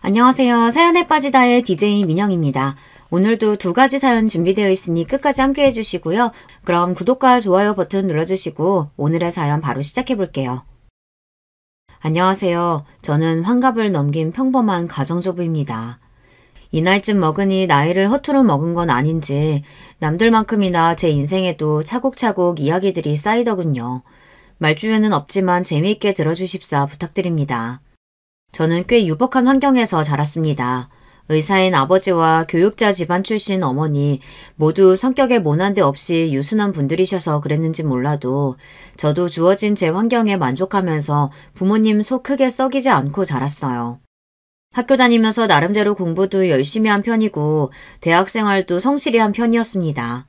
안녕하세요. 사연에 빠지다의 DJ 민영입니다. 오늘도 두 가지 사연 준비되어 있으니 끝까지 함께 해주시고요. 그럼 구독과 좋아요 버튼 눌러주시고 오늘의 사연 바로 시작해 볼게요. 안녕하세요. 저는 환갑을 넘긴 평범한 가정주부입니다. 이 나이쯤 먹으니 나이를 허투루 먹은 건 아닌지 남들만큼이나 제 인생에도 차곡차곡 이야기들이 쌓이더군요. 말주변은 없지만 재미있게 들어주십사 부탁드립니다. 저는 꽤 유복한 환경에서 자랐습니다. 의사인 아버지와 교육자 집안 출신 어머니 모두 성격에 모난 데 없이 유순한 분들이셔서 그랬는지 몰라도 저도 주어진 제 환경에 만족하면서 부모님 속 크게 썩이지 않고 자랐어요. 학교 다니면서 나름대로 공부도 열심히 한 편이고 대학 생활도 성실히 한 편이었습니다.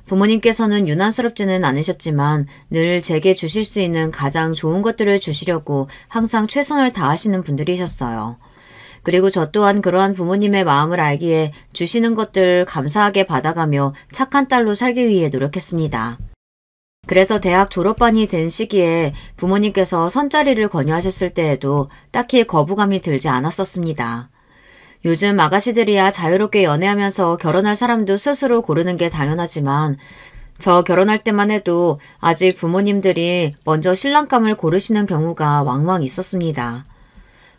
부모님께서는 유난스럽지는 않으셨지만 늘 제게 주실 수 있는 가장 좋은 것들을 주시려고 항상 최선을 다하시는 분들이셨어요. 그리고 저 또한 그러한 부모님의 마음을 알기에 주시는 것들을 감사하게 받아가며 착한 딸로 살기 위해 노력했습니다. 그래서 대학 졸업반이 된 시기에 부모님께서 선자리를 권유하셨을 때에도 딱히 거부감이 들지 않았었습니다. 요즘 아가씨들이야 자유롭게 연애하면서 결혼할 사람도 스스로 고르는 게 당연하지만 저 결혼할 때만 해도 아직 부모님들이 먼저 신랑감을 고르시는 경우가 왕왕 있었습니다.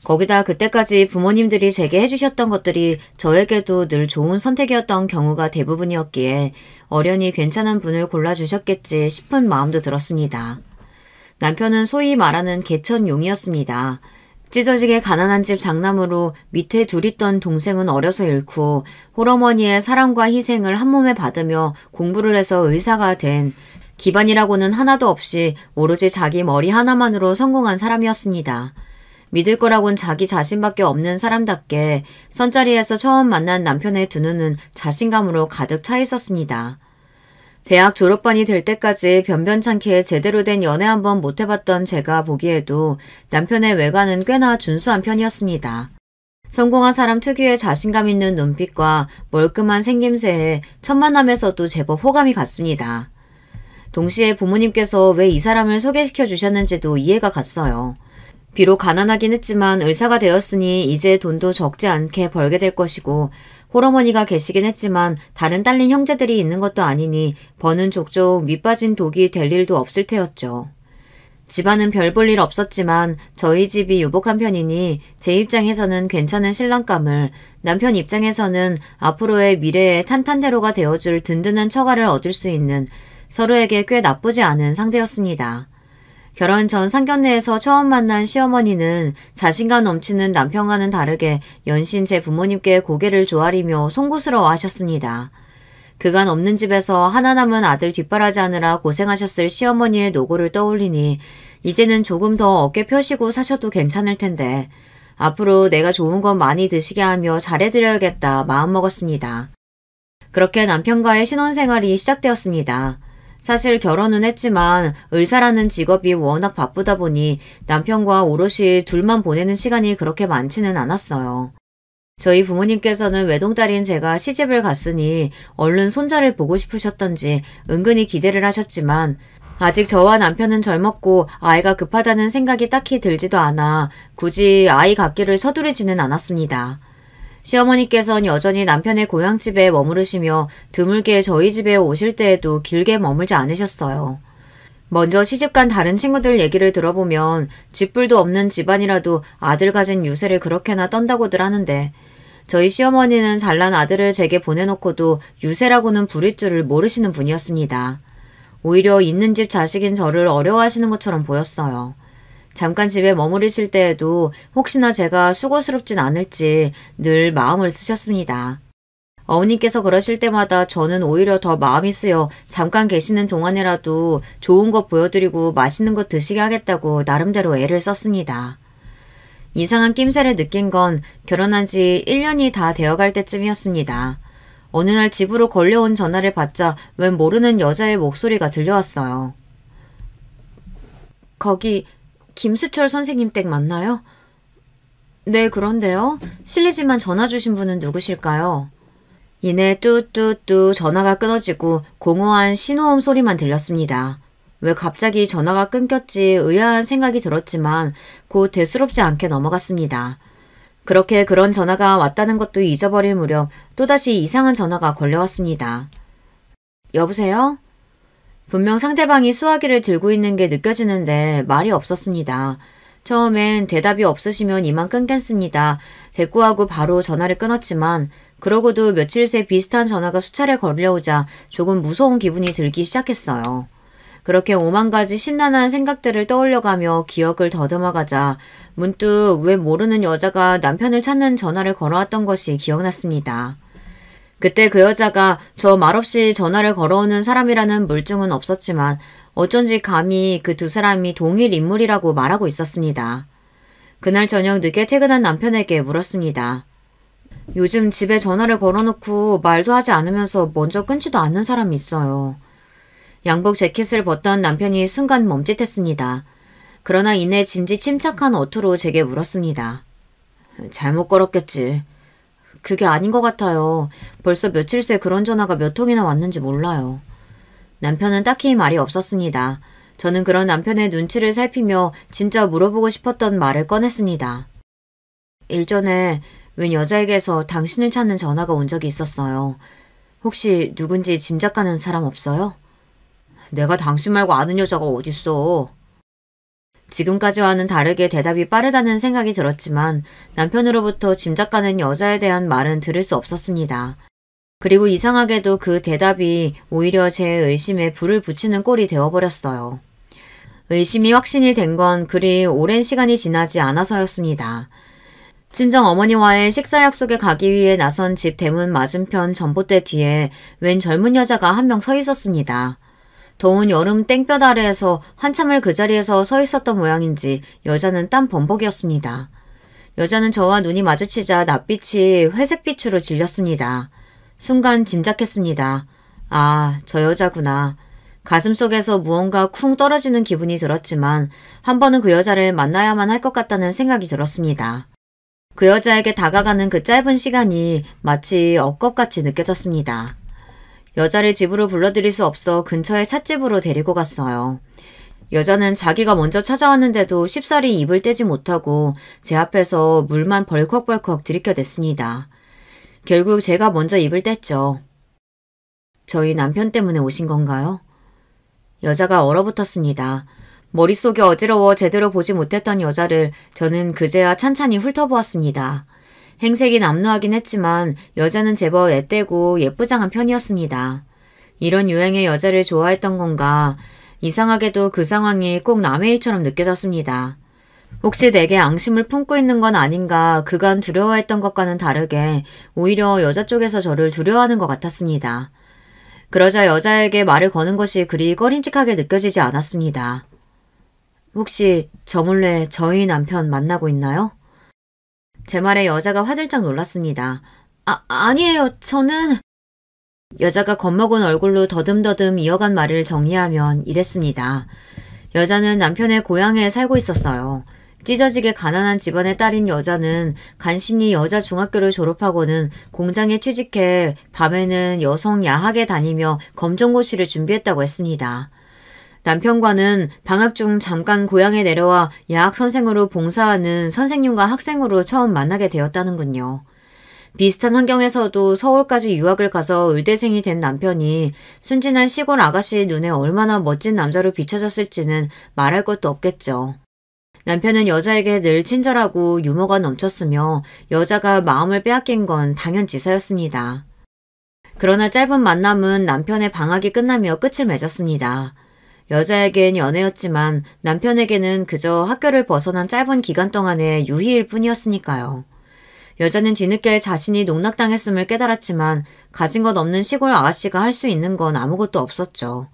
거기다 그때까지 부모님들이 제게 해주셨던 것들이 저에게도 늘 좋은 선택이었던 경우가 대부분이었기에 어련히 괜찮은 분을 골라주셨겠지 싶은 마음도 들었습니다. 남편은 소위 말하는 개천용이었습니다. 찢어지게 가난한 집 장남으로 밑에 둘 있던 동생은 어려서 잃고 홀어머니의 사랑과 희생을 한몸에 받으며 공부를 해서 의사가 된 기반이라고는 하나도 없이 오로지 자기 머리 하나만으로 성공한 사람이었습니다. 믿을 거라곤 자기 자신밖에 없는 사람답게 선자리에서 처음 만난 남편의 두 눈은 자신감으로 가득 차 있었습니다. 대학 졸업반이 될 때까지 변변찮게 제대로 된 연애 한번 못 해봤던 제가 보기에도 남편의 외관은 꽤나 준수한 편이었습니다. 성공한 사람 특유의 자신감 있는 눈빛과 멀끔한 생김새에 첫 만남에서도 제법 호감이 갔습니다. 동시에 부모님께서 왜 이 사람을 소개시켜 주셨는지도 이해가 갔어요. 비록 가난하긴 했지만 의사가 되었으니 이제 돈도 적지 않게 벌게 될 것이고 홀어머니가 계시긴 했지만 다른 딸린 형제들이 있는 것도 아니니 버는 족족 밑빠진 독이 될 일도 없을 테였죠. 집안은 별 볼 일 없었지만 저희 집이 유복한 편이니 제 입장에서는 괜찮은 신랑감을, 남편 입장에서는 앞으로의 미래의 탄탄대로가 되어줄 든든한 처가를 얻을 수 있는 서로에게 꽤 나쁘지 않은 상대였습니다. 결혼 전 상견례에서 처음 만난 시어머니는 자신감 넘치는 남편과는 다르게 연신 제 부모님께 고개를 조아리며 송구스러워 하셨습니다. 그간 없는 집에서 하나 남은 아들 뒷바라지하느라 고생하셨을 시어머니의 노고를 떠올리니 이제는 조금 더 어깨 펴시고 사셔도 괜찮을 텐데 앞으로 내가 좋은 건 많이 드시게 하며 잘해드려야겠다 마음먹었습니다. 그렇게 남편과의 신혼생활이 시작되었습니다. 사실 결혼은 했지만 의사라는 직업이 워낙 바쁘다 보니 남편과 오롯이 둘만 보내는 시간이 그렇게 많지는 않았어요. 저희 부모님께서는 외동딸인 제가 시집을 갔으니 얼른 손자를 보고 싶으셨던지 은근히 기대를 하셨지만 아직 저와 남편은 젊었고 아이가 급하다는 생각이 딱히 들지도 않아 굳이 아이 갖기를 서두르지는 않았습니다. 시어머니께서는 여전히 남편의 고향집에 머무르시며 드물게 저희 집에 오실 때에도 길게 머물지 않으셨어요. 먼저 시집간 다른 친구들 얘기를 들어보면 쥐뿔도 없는 집안이라도 아들 가진 유세를 그렇게나 떤다고들 하는데 저희 시어머니는 잘난 아들을 제게 보내놓고도 유세라고는 부릴 줄을 모르시는 분이었습니다. 오히려 있는 집 자식인 저를 어려워하시는 것처럼 보였어요. 잠깐 집에 머무르실 때에도 혹시나 제가 수고스럽진 않을지 늘 마음을 쓰셨습니다. 어머님께서 그러실 때마다 저는 오히려 더 마음이 쓰여 잠깐 계시는 동안이라도 좋은 것 보여드리고 맛있는 것 드시게 하겠다고 나름대로 애를 썼습니다. 이상한 낌새를 느낀 건 결혼한 지 1년이 다 되어갈 때쯤이었습니다. 어느 날 집으로 걸려온 전화를 받자 웬 모르는 여자의 목소리가 들려왔어요. 거기 김수철 선생님 댁 맞나요? 네, 그런데요. 실례지만 전화 주신 분은 누구실까요? 이내 뚜뚜뚜 전화가 끊어지고 공허한 신호음 소리만 들렸습니다. 왜 갑자기 전화가 끊겼지 의아한 생각이 들었지만 곧 대수롭지 않게 넘어갔습니다. 그렇게 그런 전화가 왔다는 것도 잊어버릴 무렵 또다시 이상한 전화가 걸려왔습니다. 여보세요? 분명 상대방이 수화기를 들고 있는 게 느껴지는데 말이 없었습니다. 처음엔 대답이 없으시면 이만 끊겠습니다. 대꾸하고 바로 전화를 끊었지만 그러고도 며칠 새 비슷한 전화가 수차례 걸려오자 조금 무서운 기분이 들기 시작했어요. 그렇게 오만 가지 심란한 생각들을 떠올려가며 기억을 더듬어가자 문득 왜 모르는 여자가 남편을 찾는 전화를 걸어왔던 것이 기억났습니다. 그때 그 여자가 저 말없이 전화를 걸어오는 사람이라는 물증은 없었지만 어쩐지 감히 그 두 사람이 동일 인물이라고 말하고 있었습니다. 그날 저녁 늦게 퇴근한 남편에게 물었습니다. 요즘 집에 전화를 걸어놓고 말도 하지 않으면서 먼저 끊지도 않는 사람이 있어요. 양복 재킷을 벗던 남편이 순간 멈칫했습니다. 그러나 이내 짐짓 침착한 어투로 제게 물었습니다. 잘못 걸었겠지. 그게 아닌 것 같아요. 벌써 며칠 새 그런 전화가 몇 통이나 왔는지 몰라요. 남편은 딱히 말이 없었습니다. 저는 그런 남편의 눈치를 살피며 진짜 물어보고 싶었던 말을 꺼냈습니다. 일전에 웬 여자에게서 당신을 찾는 전화가 온 적이 있었어요. 혹시 누군지 짐작 가는 사람 없어요? 내가 당신 말고 아는 여자가 어딨어. 지금까지와는 다르게 대답이 빠르다는 생각이 들었지만 남편으로부터 짐작 가는 여자에 대한 말은 들을 수 없었습니다. 그리고 이상하게도 그 대답이 오히려 제 의심에 불을 붙이는 꼴이 되어버렸어요. 의심이 확신이 된 건 그리 오랜 시간이 지나지 않아서였습니다. 친정 어머니와의 식사 약속에 가기 위해 나선 집 대문 맞은편 전봇대 뒤에 웬 젊은 여자가 한 명 서 있었습니다. 더운 여름 땡볕 아래에서 한참을 그 자리에서 서 있었던 모양인지 여자는 땀 범벅이었습니다. 여자는 저와 눈이 마주치자 낯빛이 회색빛으로 질렸습니다. 순간 짐작했습니다. 아, 저 여자구나. 가슴속에서 무언가 쿵 떨어지는 기분이 들었지만 한 번은 그 여자를 만나야만 할 것 같다는 생각이 들었습니다. 그 여자에게 다가가는 그 짧은 시간이 마치 엇겁같이 느껴졌습니다. 여자를 집으로 불러들일 수 없어 근처의 찻집으로 데리고 갔어요. 여자는 자기가 먼저 찾아왔는데도 쉽사리 입을 떼지 못하고 제 앞에서 물만 벌컥벌컥 들이켜댔습니다. 결국 제가 먼저 입을 뗐죠. 저희 남편 때문에 오신 건가요? 여자가 얼어붙었습니다. 머릿속이 어지러워 제대로 보지 못했던 여자를 저는 그제야 찬찬히 훑어보았습니다. 행색이 남루하긴 했지만 여자는 제법 애떼고 예쁘장한 편이었습니다. 이런 유행의 여자를 좋아했던 건가 이상하게도 그 상황이 꼭 남의 일처럼 느껴졌습니다. 혹시 내게 앙심을 품고 있는 건 아닌가 그간 두려워했던 것과는 다르게 오히려 여자 쪽에서 저를 두려워하는 것 같았습니다. 그러자 여자에게 말을 거는 것이 그리 꺼림칙하게 느껴지지 않았습니다. 혹시 저 몰래 저희 남편 만나고 있나요? 제 말에 여자가 화들짝 놀랐습니다. 아니에요. 저는... 여자가 겁먹은 얼굴로 더듬더듬 이어간 말을 정리하면 이랬습니다. 여자는 남편의 고향에 살고 있었어요. 찢어지게 가난한 집안의 딸인 여자는 간신히 여자 중학교를 졸업하고는 공장에 취직해 밤에는 여성 야학에 다니며 검정고시를 준비했다고 했습니다. 남편과는 방학 중 잠깐 고향에 내려와 야학 선생으로 봉사하는 선생님과 학생으로 처음 만나게 되었다는군요. 비슷한 환경에서도 서울까지 유학을 가서 의대생이 된 남편이 순진한 시골 아가씨의 눈에 얼마나 멋진 남자로 비춰졌을지는 말할 것도 없겠죠. 남편은 여자에게 늘 친절하고 유머가 넘쳤으며 여자가 마음을 빼앗긴 건 당연지사였습니다. 그러나 짧은 만남은 남편의 방학이 끝나며 끝을 맺었습니다. 여자에겐 연애였지만 남편에게는 그저 학교를 벗어난 짧은 기간 동안의 유희일 뿐이었으니까요. 여자는 뒤늦게 자신이 농락당했음을 깨달았지만 가진 것 없는 시골 아가씨가 할 수 있는 건 아무것도 없었죠.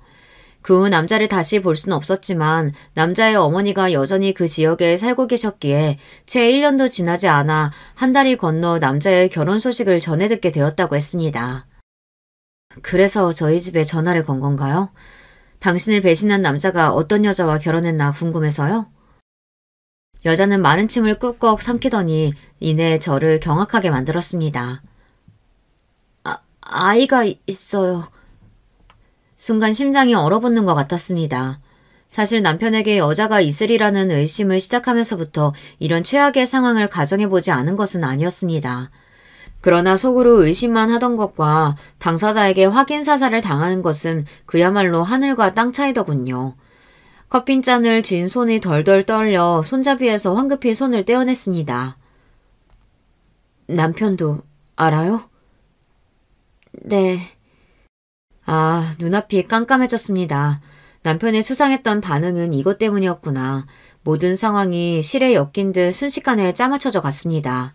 그 후 남자를 다시 볼 수는 없었지만 남자의 어머니가 여전히 그 지역에 살고 계셨기에 채 1년도 지나지 않아 한 달이 건너 남자의 결혼 소식을 전해 듣게 되었다고 했습니다. 그래서 저희 집에 전화를 건 건가요? 당신을 배신한 남자가 어떤 여자와 결혼했나 궁금해서요? 여자는 마른 침을 꿀꺽 삼키더니 이내 저를 경악하게 만들었습니다. 아이가 있어요. 순간 심장이 얼어붙는 것 같았습니다. 사실 남편에게 여자가 있으리라는 의심을 시작하면서부터 이런 최악의 상황을 가정해보지 않은 것은 아니었습니다. 그러나 속으로 의심만 하던 것과 당사자에게 확인 사살을 당하는 것은 그야말로 하늘과 땅 차이더군요. 커피잔을 쥔 손이 덜덜 떨려 손잡이에서 황급히 손을 떼어냈습니다. 남편도 알아요? 네. 아, 눈앞이 깜깜해졌습니다. 남편의 수상했던 반응은 이것 때문이었구나. 모든 상황이 실에 엮인 듯 순식간에 짜맞춰져 갔습니다.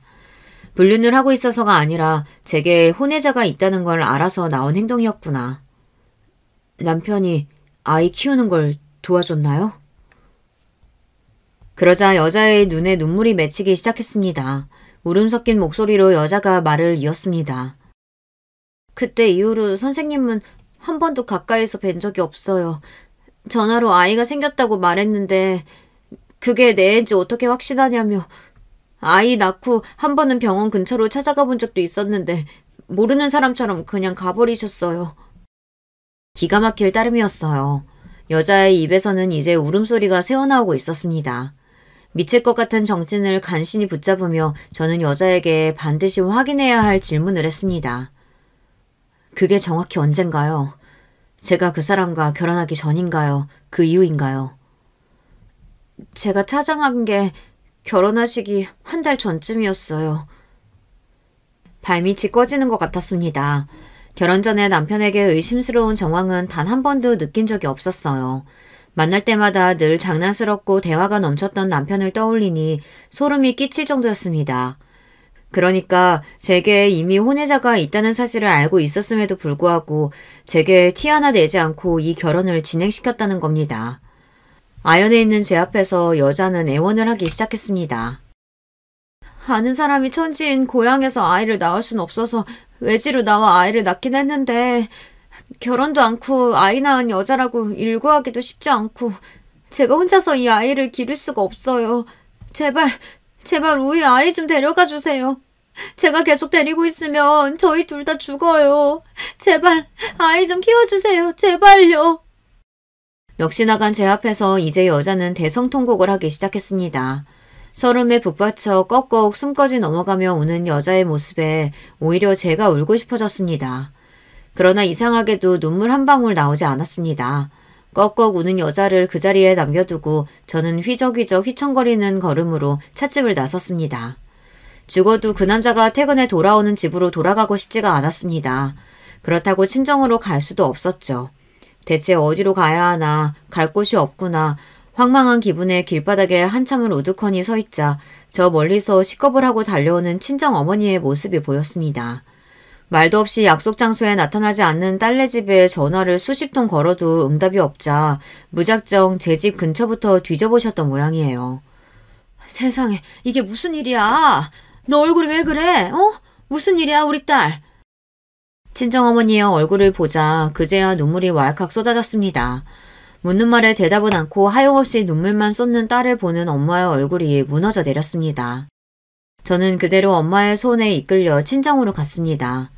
불륜을 하고 있어서가 아니라 제게 혼외자가 있다는 걸 알아서 나온 행동이었구나. 남편이 아이 키우는 걸 도와줬나요? 그러자 여자의 눈에 눈물이 맺히기 시작했습니다. 울음 섞인 목소리로 여자가 말을 이었습니다. 그때 이후로 선생님은 한 번도 가까이서 뵌 적이 없어요. 전화로 아이가 생겼다고 말했는데 그게 내 애인지 어떻게 확신하냐며 아이 낳고 한 번은 병원 근처로 찾아가 본 적도 있었는데 모르는 사람처럼 그냥 가버리셨어요. 기가 막힐 따름이었어요. 여자의 입에서는 이제 울음소리가 새어나오고 있었습니다. 미칠 것 같은 정신을 간신히 붙잡으며 저는 여자에게 반드시 확인해야 할 질문을 했습니다. 그게 정확히 언젠가요? 제가 그 사람과 결혼하기 전인가요? 그 이후인가요? 제가 찾아간 게 결혼하시기 한 달 전쯤이었어요. 발밑이 꺼지는 것 같았습니다. 결혼 전에 남편에게 의심스러운 정황은 단 한 번도 느낀 적이 없었어요. 만날 때마다 늘 장난스럽고 대화가 넘쳤던 남편을 떠올리니 소름이 끼칠 정도였습니다. 그러니까 제게 이미 혼외자가 있다는 사실을 알고 있었음에도 불구하고 제게 티 하나 내지 않고 이 결혼을 진행시켰다는 겁니다. 아연에 있는 제 앞에서 여자는 애원을 하기 시작했습니다. 아는 사람이 천지인 고향에서 아이를 낳을 순 없어서 외지로 나와 아이를 낳긴 했는데 결혼도 않고 아이 낳은 여자라고 일구하기도 쉽지 않고 제가 혼자서 이 아이를 기를 수가 없어요. 제발 우리 아이 좀 데려가 주세요. 제가 계속 데리고 있으면 저희 둘 다 죽어요. 제발 아이 좀 키워주세요. 제발요. 넋이 나간 제 앞에서 이제 여자는 대성통곡을 하기 시작했습니다. 설움에 북받쳐 꺽꺽 숨까지 넘어가며 우는 여자의 모습에 오히려 제가 울고 싶어졌습니다. 그러나 이상하게도 눈물 한 방울 나오지 않았습니다. 꺽꺽 우는 여자를 그 자리에 남겨두고 저는 휘적휘적 휘청거리는 걸음으로 찻집을 나섰습니다. 죽어도 그 남자가 퇴근해 돌아오는 집으로 돌아가고 싶지가 않았습니다. 그렇다고 친정으로 갈 수도 없었죠. 대체 어디로 가야 하나, 갈 곳이 없구나, 황망한 기분에 길바닥에 한참을 우두커니 서 있자 저 멀리서 식겁을 하고 달려오는 친정어머니의 모습이 보였습니다. 말도 없이 약속 장소에 나타나지 않는 딸네 집에 전화를 수십 통 걸어도 응답이 없자 무작정 제 집 근처부터 뒤져보셨던 모양이에요. 세상에, 이게 무슨 일이야? 너 얼굴이 왜 그래? 무슨 일이야, 우리 딸? 친정어머니의 얼굴을 보자 그제야 눈물이 왈칵 쏟아졌습니다. 묻는 말에 대답은 않고 하염없이 눈물만 쏟는 딸을 보는 엄마의 얼굴이 무너져 내렸습니다. 저는 그대로 엄마의 손에 이끌려 친정으로 갔습니다.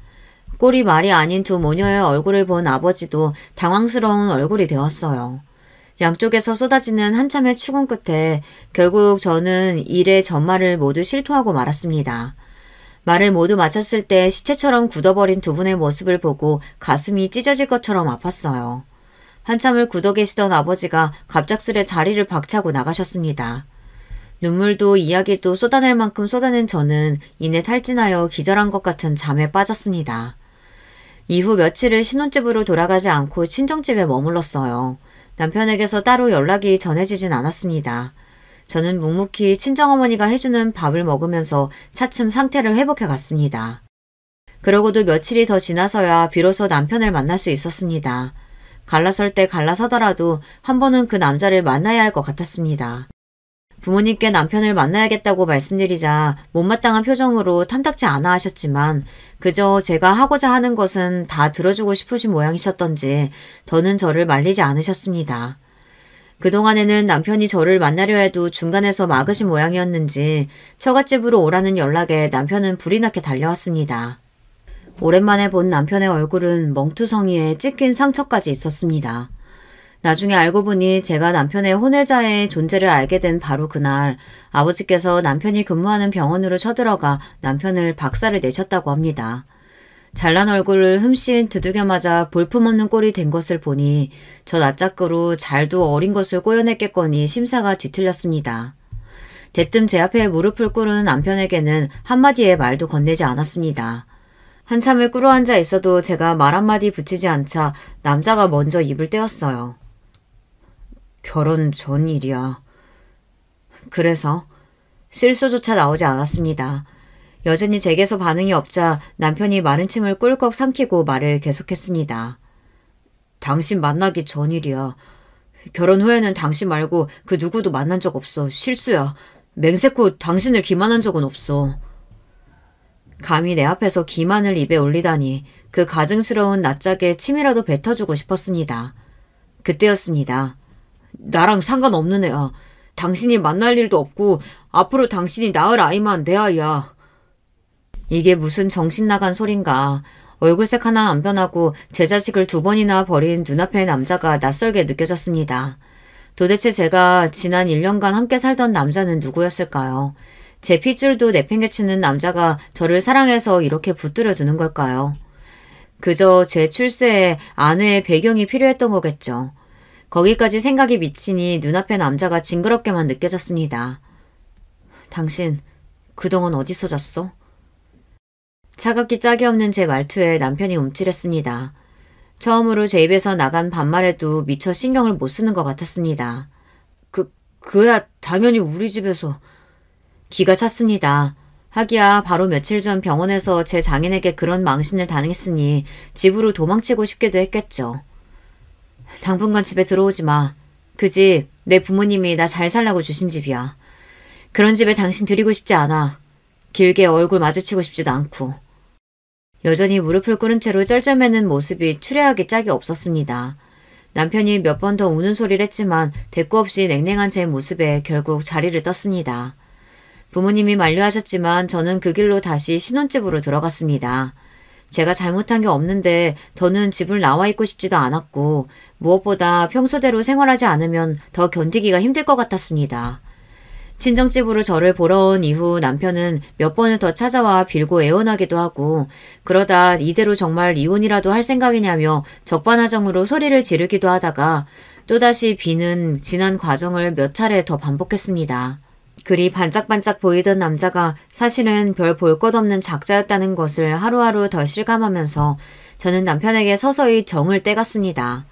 꼴이 말이 아닌 두 모녀의 얼굴을 본 아버지도 당황스러운 얼굴이 되었어요. 양쪽에서 쏟아지는 한참의 추궁 끝에 결국 저는 일의 전말을 모두 실토하고 말았습니다. 말을 모두 마쳤을 때 시체처럼 굳어버린 두 분의 모습을 보고 가슴이 찢어질 것처럼 아팠어요. 한참을 굳어 계시던 아버지가 갑작스레 자리를 박차고 나가셨습니다. 눈물도 이야기도 쏟아낼 만큼 쏟아낸 저는 이내 탈진하여 기절한 것 같은 잠에 빠졌습니다. 이후 며칠을 신혼집으로 돌아가지 않고 친정집에 머물렀어요. 남편에게서 따로 연락이 전해지진 않았습니다. 저는 묵묵히 친정어머니가 해주는 밥을 먹으면서 차츰 상태를 회복해 갔습니다. 그러고도 며칠이 더 지나서야 비로소 남편을 만날 수 있었습니다. 갈라설 때 갈라서더라도 한 번은 그 남자를 만나야 할 것 같았습니다. 부모님께 남편을 만나야겠다고 말씀드리자 못마땅한 표정으로 탐탁지 않아 하셨지만 그저 제가 하고자 하는 것은 다 들어주고 싶으신 모양이셨던지 더는 저를 말리지 않으셨습니다. 그동안에는 남편이 저를 만나려 해도 중간에서 막으신 모양이었는지 처갓집으로 오라는 연락에 남편은 불이 나게 달려왔습니다. 오랜만에 본 남편의 얼굴은 멍투성이에 찢긴 상처까지 있었습니다. 나중에 알고 보니 제가 남편의 혼외자의 존재를 알게 된 바로 그날 아버지께서 남편이 근무하는 병원으로 쳐들어가 남편을 박살을 내셨다고 합니다. 잘난 얼굴을 흠씬 두들겨 맞아 볼품없는 꼴이 된 것을 보니 저 낯짝으로 잘도 어린 것을 꼬여냈겠거니 심사가 뒤틀렸습니다. 대뜸 제 앞에 무릎을 꿇은 남편에게는 한마디의 말도 건네지 않았습니다. 한참을 꿇어앉아 있어도 제가 말 한마디 붙이지 않자 남자가 먼저 입을 떼었어요. 결혼 전 일이야. 그래서 실소조차 나오지 않았습니다. 여전히 제게서 반응이 없자 남편이 마른 침을 꿀꺽 삼키고 말을 계속했습니다. 당신 만나기 전 일이야. 결혼 후에는 당신 말고 그 누구도 만난 적 없어. 실수야. 맹세코 당신을 기만한 적은 없어. 감히 내 앞에서 기만을 입에 올리다니 그 가증스러운 낯짝에 침이라도 뱉어주고 싶었습니다. 그때였습니다. 나랑 상관없는 애야. 당신이 만날 일도 없고 앞으로 당신이 낳을 아이만 내 아이야. 이게 무슨 정신나간 소린가. 얼굴색 하나 안 변하고 제 자식을 2번이나 버린 눈앞의 남자가 낯설게 느껴졌습니다. 도대체 제가 지난 1년간 함께 살던 남자는 누구였을까요? 제 핏줄도 내팽개치는 남자가 저를 사랑해서 이렇게 붙들어 두는 걸까요? 그저 제 출세에 아내의 배경이 필요했던 거겠죠. 거기까지 생각이 미치니 눈앞의 남자가 징그럽게만 느껴졌습니다. 당신 그동안 어디서 잤어? 차갑기 짝이 없는 제 말투에 남편이 움찔했습니다. 처음으로 제 입에서 나간 반말에도 미처 신경을 못 쓰는 것 같았습니다. 그야 당연히 우리 집에서. 기가 찼습니다. 하기야 바로 며칠 전 병원에서 제 장인에게 그런 망신을 당했으니 집으로 도망치고 싶기도 했겠죠. 당분간 집에 들어오지 마. 그 집 내 부모님이 나 잘 살라고 주신 집이야. 그런 집에 당신 들이고 싶지 않아. 길게 얼굴 마주치고 싶지도 않고. 여전히 무릎을 꿇은 채로 쩔쩔매는 모습이 추레하기 짝이 없었습니다. 남편이 몇 번 더 우는 소리를 했지만 대꾸 없이 냉랭한 제 모습에 결국 자리를 떴습니다. 부모님이 만류하셨지만 저는 그 길로 다시 신혼집으로 들어갔습니다. 제가 잘못한 게 없는데 더는 집을 나와 있고 싶지도 않았고 무엇보다 평소대로 생활하지 않으면 더 견디기가 힘들 것 같았습니다. 친정집으로 저를 보러 온 이후 남편은 몇 번을 더 찾아와 빌고 애원하기도 하고 그러다 이대로 정말 이혼이라도 할 생각이냐며 적반하장으로 소리를 지르기도 하다가 또다시 비는 지난 과정을 몇 차례 더 반복했습니다. 그리 반짝반짝 보이던 남자가 사실은 별 볼 것 없는 작자였다는 것을 하루하루 더 실감하면서 저는 남편에게 서서히 정을 떼갔습니다.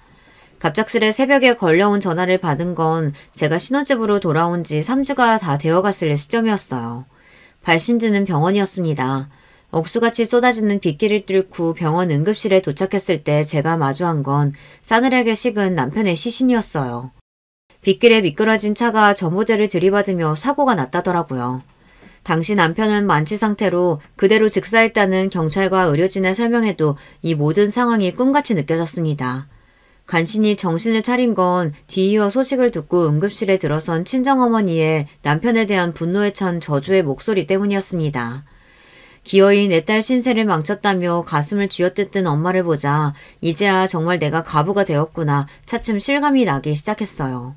갑작스레 새벽에 걸려온 전화를 받은 건 제가 신혼집으로 돌아온 지 3주가 다 되어갔을 시점이었어요. 발신지는 병원이었습니다. 억수같이 쏟아지는 빗길을 뚫고 병원 응급실에 도착했을 때 제가 마주한 건 싸늘하게 식은 남편의 시신이었어요. 빗길에 미끄러진 차가 저 모델을 들이받으며 사고가 났다더라고요. 당시 남편은 만취 상태로 그대로 즉사했다는 경찰과 의료진의 설명에도 이 모든 상황이 꿈같이 느껴졌습니다. 간신히 정신을 차린 건 뒤이어 소식을 듣고 응급실에 들어선 친정어머니의 남편에 대한 분노에 찬 저주의 목소리 때문이었습니다. 기어이 내 딸 신세를 망쳤다며 가슴을 쥐어뜯던 엄마를 보자 이제야 정말 내가 가부가 되었구나 차츰 실감이 나기 시작했어요.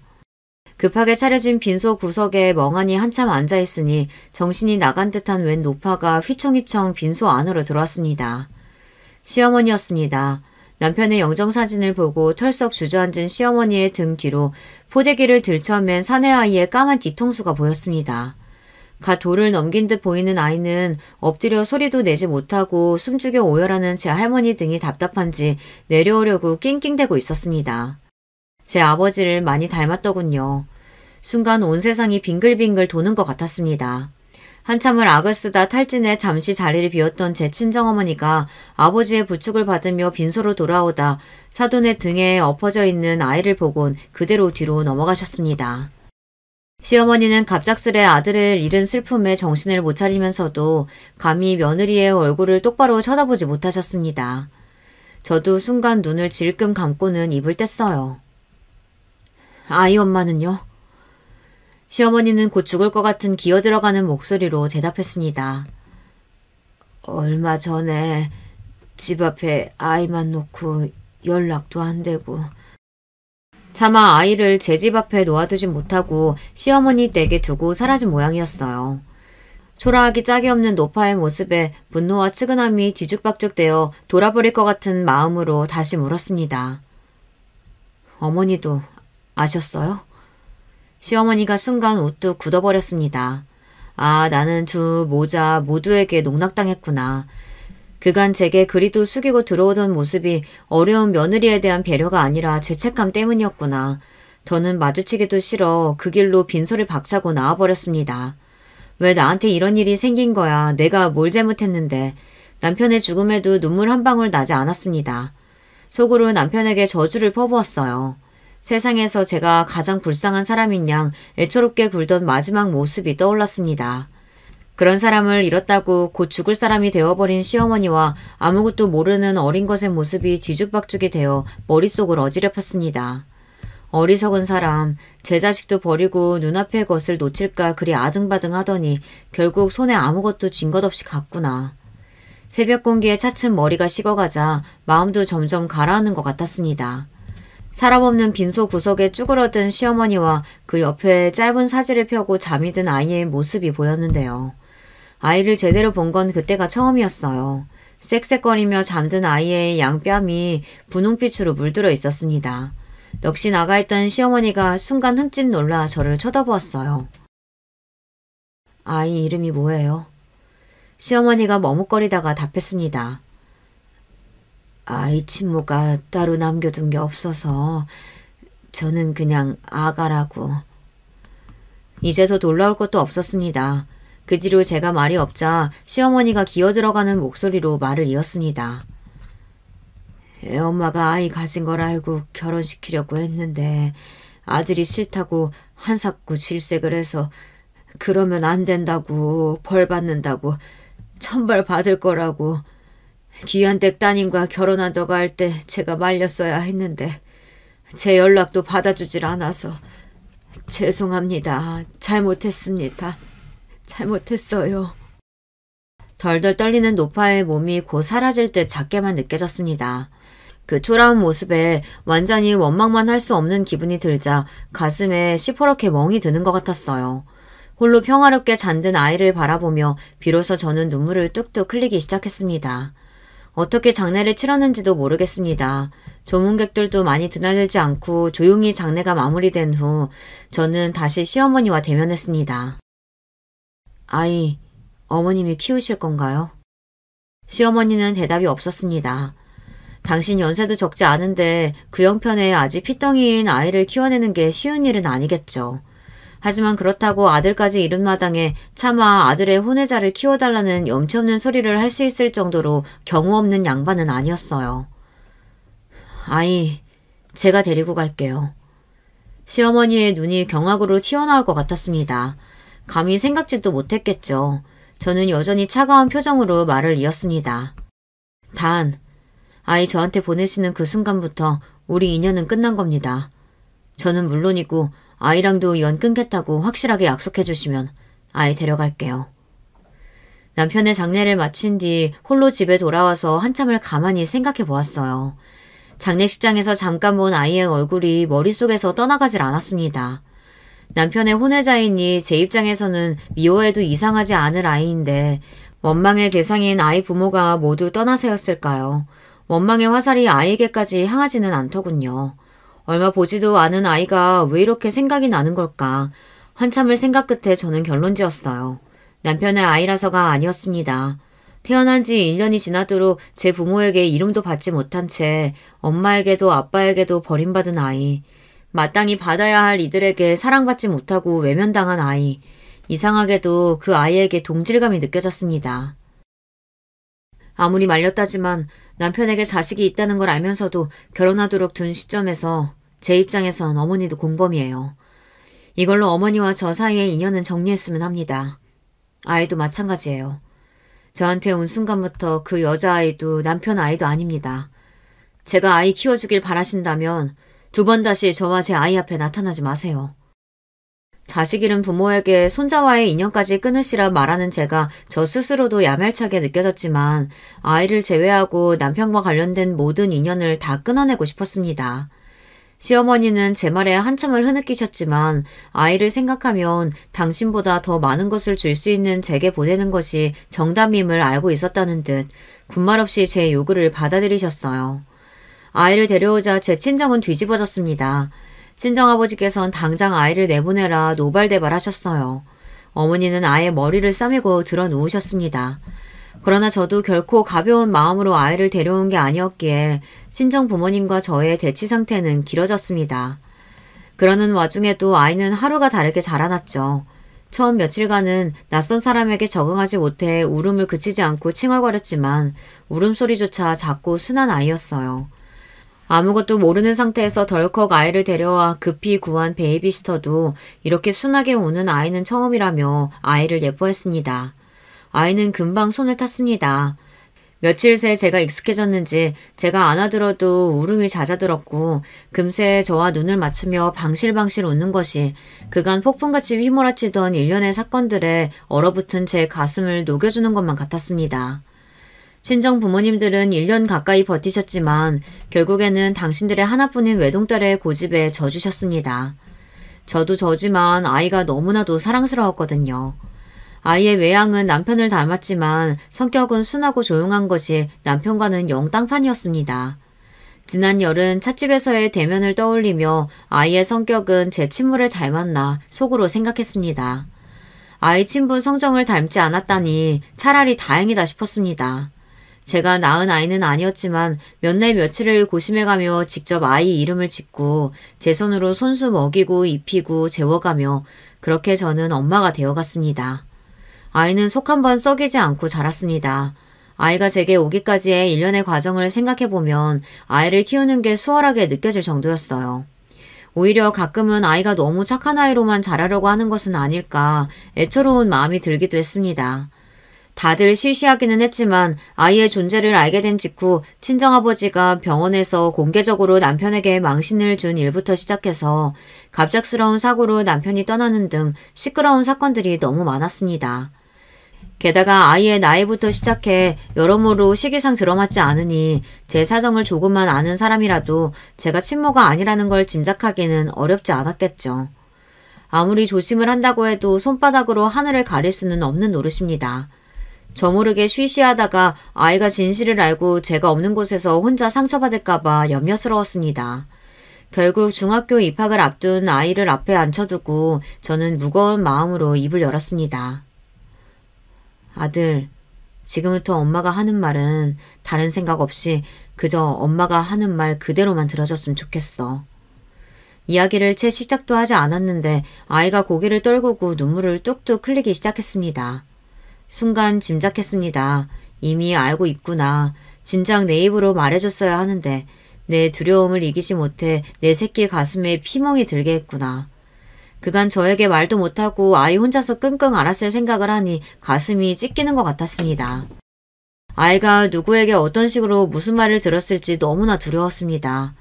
급하게 차려진 빈소 구석에 멍하니 한참 앉아있으니 정신이 나간 듯한 웬 노파가 휘청휘청 빈소 안으로 들어왔습니다. 시어머니였습니다. 남편의 영정사진을 보고 털썩 주저앉은 시어머니의 등 뒤로 포대기를 들쳐맨 사내 아이의 까만 뒤통수가 보였습니다. 갓 돌을 넘긴 듯 보이는 아이는 엎드려 소리도 내지 못하고 숨죽여 오열하는 제 할머니 등이 답답한지 내려오려고 낑낑대고 있었습니다. 제 아버지를 많이 닮았더군요. 순간 온 세상이 빙글빙글 도는 것 같았습니다. 한참을 악을 쓰다 탈진해 잠시 자리를 비웠던 제 친정어머니가 아버지의 부축을 받으며 빈소로 돌아오다 사돈의 등에 엎어져 있는 아이를 보곤 그대로 뒤로 넘어가셨습니다. 시어머니는 갑작스레 아들을 잃은 슬픔에 정신을 못 차리면서도 감히 며느리의 얼굴을 똑바로 쳐다보지 못하셨습니다. 저도 순간 눈을 질끔 감고는 입을 뗐어요. 아이 엄마는요? 시어머니는 곧 죽을 것 같은 기어들어가는 목소리로 대답했습니다. 얼마 전에 집 앞에 아이만 놓고 연락도 안 되고. 차마 아이를 제 집 앞에 놓아두지 못하고 시어머니 댁에 두고 사라진 모양이었어요. 초라하기 짝이 없는 노파의 모습에 분노와 측은함이 뒤죽박죽되어 돌아버릴 것 같은 마음으로 다시 물었습니다. 어머니도 아셨어요? 시어머니가 순간 우뚝 굳어버렸습니다. 아, 나는 두 모자 모두에게 농락당했구나. 그간 제게 그리도 숙이고 들어오던 모습이 어려운 며느리에 대한 배려가 아니라 죄책감 때문이었구나. 더는 마주치기도 싫어 그 길로 빈소를 박차고 나와버렸습니다. 왜 나한테 이런 일이 생긴 거야. 내가 뭘 잘못했는데. 남편의 죽음에도 눈물 한 방울 나지 않았습니다. 속으로 남편에게 저주를 퍼부었어요. 세상에서 제가 가장 불쌍한 사람인 양 애처롭게 굴던 마지막 모습이 떠올랐습니다. 그런 사람을 잃었다고 곧 죽을 사람이 되어버린 시어머니와 아무것도 모르는 어린 것의 모습이 뒤죽박죽이 되어 머릿속을 어지럽혔습니다. 어리석은 사람, 제 자식도 버리고 눈앞의 것을 놓칠까 그리 아등바등 하더니 결국 손에 아무것도 쥔 것 없이 갔구나. 새벽 공기에 차츰 머리가 식어가자 마음도 점점 가라앉는 것 같았습니다. 사람 없는 빈소 구석에 쭈그러든 시어머니와 그 옆에 짧은 사지를 펴고 잠이 든 아이의 모습이 보였는데요. 아이를 제대로 본 건 그때가 처음이었어요. 쌕쌕거리며 잠든 아이의 양뺨이 분홍빛으로 물들어 있었습니다. 넋이 나가있던 시어머니가 순간 흠집 놀라 저를 쳐다보았어요. 아이 이름이 뭐예요? 시어머니가 머뭇거리다가 답했습니다. 아이 친모가 따로 남겨둔 게 없어서 저는 그냥 아가라고. 이제 더 놀라울 것도 없었습니다. 그 뒤로 제가 말이 없자 시어머니가 기어들어가는 목소리로 말을 이었습니다. 엄마가 아이 가진 걸 알고 결혼시키려고 했는데 아들이 싫다고 한사코 질색을 해서 그러면 안 된다고 벌 받는다고 천벌 받을 거라고 귀한 댁 따님과 결혼한다고 할 때 제가 말렸어야 했는데 제 연락도 받아주질 않아서 죄송합니다. 잘못했습니다. 잘못했어요. 덜덜 떨리는 노파의 몸이 곧 사라질 듯 작게만 느껴졌습니다. 그 초라한 모습에 완전히 원망만 할 수 없는 기분이 들자 가슴에 시퍼렇게 멍이 드는 것 같았어요. 홀로 평화롭게 잠든 아이를 바라보며 비로소 저는 눈물을 뚝뚝 흘리기 시작했습니다. 어떻게 장례를 치렀는지도 모르겠습니다. 조문객들도 많이 드나들지 않고 조용히 장례가 마무리된 후 저는 다시 시어머니와 대면했습니다. 아이, 어머님이 키우실 건가요? 시어머니는 대답이 없었습니다. 당신 연세도 적지 않은데 그 형편에 아직 피덩이인 아이를 키워내는 게 쉬운 일은 아니겠죠. 하지만 그렇다고 아들까지 잃은 마당에 차마 아들의 혼외자를 키워달라는 염치 없는 소리를 할 수 있을 정도로 경우 없는 양반은 아니었어요. 아이, 제가 데리고 갈게요. 시어머니의 눈이 경악으로 튀어나올 것 같았습니다. 감히 생각지도 못했겠죠. 저는 여전히 차가운 표정으로 말을 이었습니다. 단, 아이 저한테 보내시는 그 순간부터 우리 인연은 끝난 겁니다. 저는 물론이고 아이랑도 연 끊겠다고 확실하게 약속해 주시면 아이 데려갈게요. 남편의 장례를 마친 뒤 홀로 집에 돌아와서 한참을 가만히 생각해 보았어요. 장례식장에서 잠깐 본 아이의 얼굴이 머릿속에서 떠나가질 않았습니다. 남편의 혼외자이니 제 입장에서는 미워해도 이상하지 않을 아이인데 원망의 대상인 아이 부모가 모두 떠나세였을까요? 원망의 화살이 아이에게까지 향하지는 않더군요. 얼마 보지도 않은 아이가 왜 이렇게 생각이 나는 걸까? 한참을 생각 끝에 저는 결론지었어요. 남편의 아이라서가 아니었습니다. 태어난 지 1년이 지나도록 제 부모에게 이름도 받지 못한 채 엄마에게도 아빠에게도 버림받은 아이. 마땅히 받아야 할 이들에게 사랑받지 못하고 외면당한 아이. 이상하게도 그 아이에게 동질감이 느껴졌습니다. 아무리 말렸다지만 남편에게 자식이 있다는 걸 알면서도 결혼하도록 둔 시점에서 제 입장에선 어머니도 공범이에요. 이걸로 어머니와 저 사이의 인연은 정리했으면 합니다. 아이도 마찬가지예요. 저한테 온 순간부터 그 여자아이도 남편 아이도 아닙니다. 제가 아이 키워주길 바라신다면 2번 다시 저와 제 아이 앞에 나타나지 마세요. 자식 잃은 부모에게 손자와의 인연까지 끊으시라 말하는 제가 저 스스로도 야멸차게 느껴졌지만 아이를 제외하고 남편과 관련된 모든 인연을 다 끊어내고 싶었습니다. 시어머니는 제 말에 한참을 흐느끼셨지만 아이를 생각하면 당신보다 더 많은 것을 줄 수 있는 제게 보내는 것이 정답임을 알고 있었다는 듯 군말 없이 제 요구를 받아들이셨어요. 아이를 데려오자 제 친정은 뒤집어졌습니다. 친정아버지께선 당장 아이를 내보내라 노발대발 하셨어요. 어머니는 아예 머리를 싸매고 들어 누우셨습니다. 그러나 저도 결코 가벼운 마음으로 아이를 데려온 게 아니었기에 친정 부모님과 저의 대치 상태는 길어졌습니다. 그러는 와중에도 아이는 하루가 다르게 자라났죠. 처음 며칠간은 낯선 사람에게 적응하지 못해 울음을 그치지 않고 칭얼거렸지만 울음소리조차 작고 순한 아이였어요. 아무것도 모르는 상태에서 덜컥 아이를 데려와 급히 구한 베이비시터도 이렇게 순하게 우는 아이는 처음이라며 아이를 예뻐했습니다. 아이는 금방 손을 탔습니다. 며칠 새 제가 익숙해졌는지 제가 안아들어도 울음이 잦아들었고 금세 저와 눈을 맞추며 방실방실 웃는 것이 그간 폭풍같이 휘몰아치던 일련의 사건들에 얼어붙은 제 가슴을 녹여주는 것만 같았습니다. 친정 부모님들은 1년 가까이 버티셨지만 결국에는 당신들의 하나뿐인 외동딸의 고집에 져주셨습니다. 저도 저지만 아이가 너무나도 사랑스러웠거든요. 아이의 외양은 남편을 닮았지만 성격은 순하고 조용한 것이 남편과는 영 땅판이었습니다. 지난 여름 찻집에서의 대면을 떠올리며 아이의 성격은 제 친모를 닮았나 속으로 생각했습니다. 아이 친부 성정을 닮지 않았다니 차라리 다행이다 싶었습니다. 제가 낳은 아이는 아니었지만 몇 날 며칠을 고심해가며 직접 아이 이름을 짓고 제 손으로 손수 먹이고 입히고 재워가며 그렇게 저는 엄마가 되어갔습니다. 아이는 속 한번 썩이지 않고 자랐습니다. 아이가 제게 오기까지의 일련의 과정을 생각해보면 아이를 키우는 게 수월하게 느껴질 정도였어요. 오히려 가끔은 아이가 너무 착한 아이로만 자라려고 하는 것은 아닐까 애처로운 마음이 들기도 했습니다. 다들 시시하기는 했지만 아이의 존재를 알게 된 직후 친정아버지가 병원에서 공개적으로 남편에게 망신을 준 일부터 시작해서 갑작스러운 사고로 남편이 떠나는 등 시끄러운 사건들이 너무 많았습니다. 게다가 아이의 나이부터 시작해 여러모로 시기상 들어맞지 않으니 제 사정을 조금만 아는 사람이라도 제가 친모가 아니라는 걸 짐작하기는 어렵지 않았겠죠. 아무리 조심을 한다고 해도 손바닥으로 하늘을 가릴 수는 없는 노릇입니다. 저 모르게 쉬쉬하다가 아이가 진실을 알고 제가 없는 곳에서 혼자 상처받을까봐 염려스러웠습니다. 결국 중학교 입학을 앞둔 아이를 앞에 앉혀두고 저는 무거운 마음으로 입을 열었습니다. 아들, 지금부터 엄마가 하는 말은 다른 생각 없이 그저 엄마가 하는 말 그대로만 들어줬으면 좋겠어. 이야기를 채 시작도 하지 않았는데 아이가 고개를 떨구고 눈물을 뚝뚝 흘리기 시작했습니다. 순간 짐작했습니다. 이미 알고 있구나. 진작 내 입으로 말해줬어야 하는데 내 두려움을 이기지 못해 내 새끼 가슴에 피멍이 들게 했구나. 그간 저에게 말도 못하고 아이 혼자서 끙끙 앓았을 생각을 하니 가슴이 찢기는 것 같았습니다. 아이가 누구에게 어떤 식으로 무슨 말을 들었을지 너무나 두려웠습니다.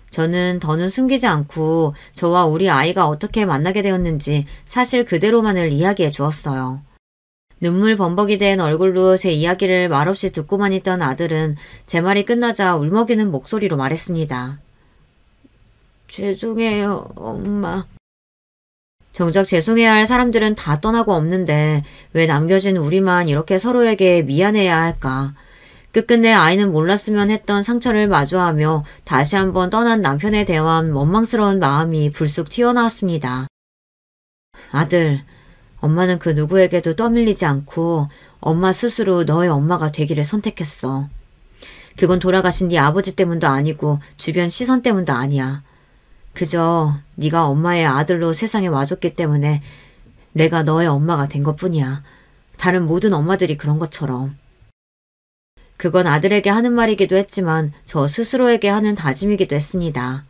저는 더는 숨기지 않고 저와 우리 아이가 어떻게 만나게 되었는지 사실 그대로만을 이야기해 주었어요. 눈물 범벅이 된 얼굴로 제 이야기를 말없이 듣고만 있던 아들은 제 말이 끝나자 울먹이는 목소리로 말했습니다. 죄송해요, 엄마. 정작 죄송해야 할 사람들은 다 떠나고 없는데 왜 남겨진 우리만 이렇게 서로에게 미안해야 할까. 끝끝내 아이는 몰랐으면 했던 상처를 마주하며 다시 한번 떠난 남편에 대한 원망스러운 마음이 불쑥 튀어나왔습니다. 아들, 엄마는 그 누구에게도 떠밀리지 않고 엄마 스스로 너의 엄마가 되기를 선택했어. 그건 돌아가신 네 아버지 때문도 아니고 주변 시선 때문도 아니야. 그저 네가 엄마의 아들로 세상에 와줬기 때문에 내가 너의 엄마가 된 것뿐이야. 다른 모든 엄마들이 그런 것처럼. 그건 아들에게 하는 말이기도 했지만 저 스스로에게 하는 다짐이기도 했습니다.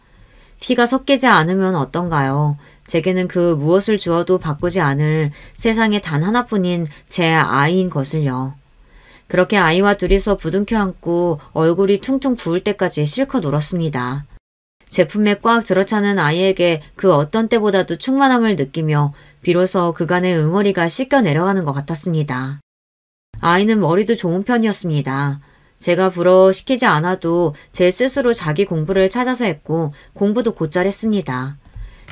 피가 섞이지 않으면 어떤가요? 제게는 그 무엇을 주어도 바꾸지 않을 세상에 단 하나뿐인 제 아이인 것을요. 그렇게 아이와 둘이서 부둥켜 안고 얼굴이 퉁퉁 부을 때까지 실컷 울었습니다. 제품에 꽉 들어차는 아이에게 그 어떤 때보다도 충만함을 느끼며 비로소 그간의 응어리가 씻겨 내려가는 것 같았습니다. 아이는 머리도 좋은 편이었습니다. 제가 불어시키지 않아도 제 스스로 자기 공부를 찾아서 했고 공부도 곧잘 했습니다.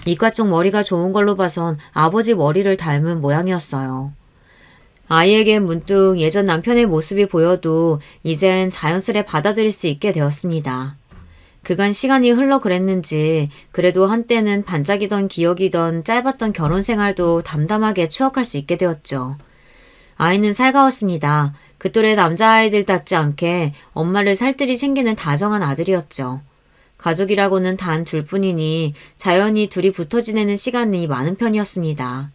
이과 쪽 머리가 좋은 걸로 봐선 아버지 머리를 닮은 모양이었어요. 아이에게 문득 예전 남편의 모습이 보여도 이젠 자연스레 받아들일 수 있게 되었습니다. 그간 시간이 흘러 그랬는지 그래도 한때는 반짝이던 기억이던 짧았던 결혼 생활도 담담하게 추억할 수 있게 되었죠. 아이는 살가웠습니다. 그 또래 남자아이들답지 않게 엄마를 살뜰히 챙기는 다정한 아들이었죠. 가족이라고는 단 둘뿐이니 자연히 둘이 붙어 지내는 시간이 많은 편이었습니다.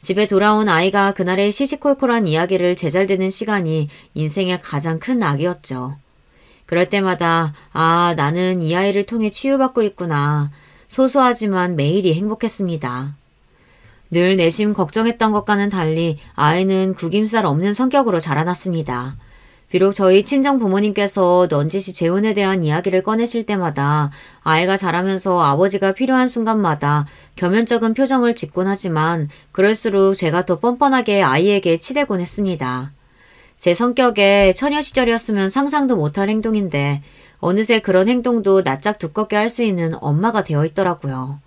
집에 돌아온 아이가 그날의 시시콜콜한 이야기를 제잘되는 시간이 인생의 가장 큰 낙이었죠. 그럴 때마다 나는 이 아이를 통해 치유받고 있구나. 소소하지만 매일이 행복했습니다. 늘 내심 걱정했던 것과는 달리 아이는 구김살 없는 성격으로 자라났습니다. 비록 저희 친정 부모님께서 넌지시 재혼에 대한 이야기를 꺼내실 때마다 아이가 자라면서 아버지가 필요한 순간마다 겸연쩍은 표정을 짓곤 하지만 그럴수록 제가 더 뻔뻔하게 아이에게 치대곤 했습니다. 제 성격에 처녀 시절이었으면 상상도 못할 행동인데 어느새 그런 행동도 낯짝 두껍게 할 수 있는 엄마가 되어 있더라고요.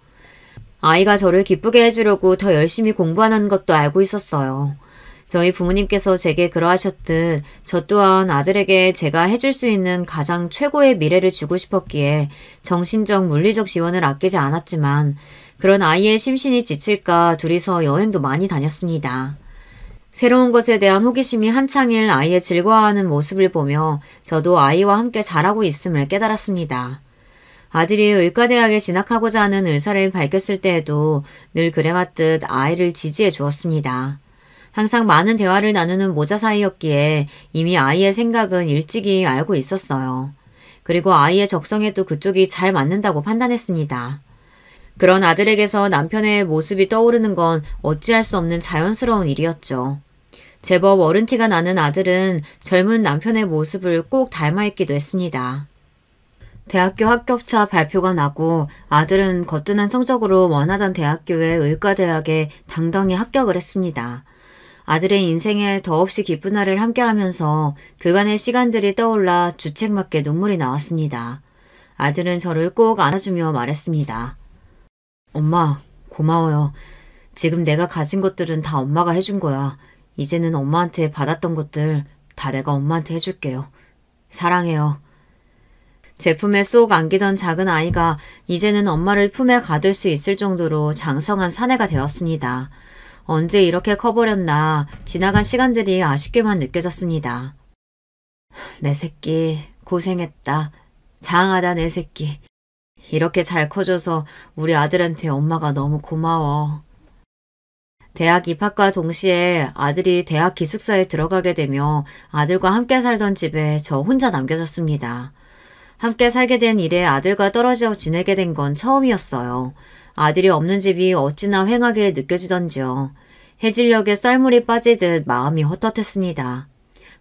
아이가 저를 기쁘게 해주려고 더 열심히 공부하는 것도 알고 있었어요. 저희 부모님께서 제게 그러하셨듯 저 또한 아들에게 제가 해줄 수 있는 가장 최고의 미래를 주고 싶었기에 정신적, 물리적 지원을 아끼지 않았지만 그런 아이의 심신이 지칠까 둘이서 여행도 많이 다녔습니다. 새로운 것에 대한 호기심이 한창일 아이의 즐거워하는 모습을 보며 저도 아이와 함께 자라고 있음을 깨달았습니다. 아들이 의과대학에 진학하고자 하는 의사를 밝혔을 때에도 늘 그래왔듯 아이를 지지해 주었습니다. 항상 많은 대화를 나누는 모자 사이였기에 이미 아이의 생각은 일찍이 알고 있었어요. 그리고 아이의 적성에도 그쪽이 잘 맞는다고 판단했습니다. 그런 아들에게서 남편의 모습이 떠오르는 건 어찌할 수 없는 자연스러운 일이었죠. 제법 어른 티가 나는 아들은 젊은 남편의 모습을 꼭 닮아있기도 했습니다. 대학교 합격차 발표가 나고 아들은 거뜬한 성적으로 원하던 대학교의 의과대학에 당당히 합격을 했습니다. 아들의 인생에 더없이 기쁜 날을 함께하면서 그간의 시간들이 떠올라 주책맞게 눈물이 나왔습니다. 아들은 저를 꼭 안아주며 말했습니다. 엄마, 고마워요. 지금 내가 가진 것들은 다 엄마가 해준 거야. 이제는 엄마한테 받았던 것들 다 내가 엄마한테 해줄게요. 사랑해요. 제 품에 쏙 안기던 작은 아이가 이제는 엄마를 품에 가둘 수 있을 정도로 장성한 사내가 되었습니다. 언제 이렇게 커버렸나 지나간 시간들이 아쉽게만 느껴졌습니다. 내 새끼 고생했다. 장하다 내 새끼. 이렇게 잘 커줘서 우리 아들한테 엄마가 너무 고마워. 대학 입학과 동시에 아들이 대학 기숙사에 들어가게 되며 아들과 함께 살던 집에 저 혼자 남겨졌습니다. 함께 살게 된 일에 아들과 떨어져 지내게 된 건 처음이었어요. 아들이 없는 집이 어찌나 휑하게 느껴지던지요. 해질녘에 썰물이 빠지듯 마음이 헛헛했습니다.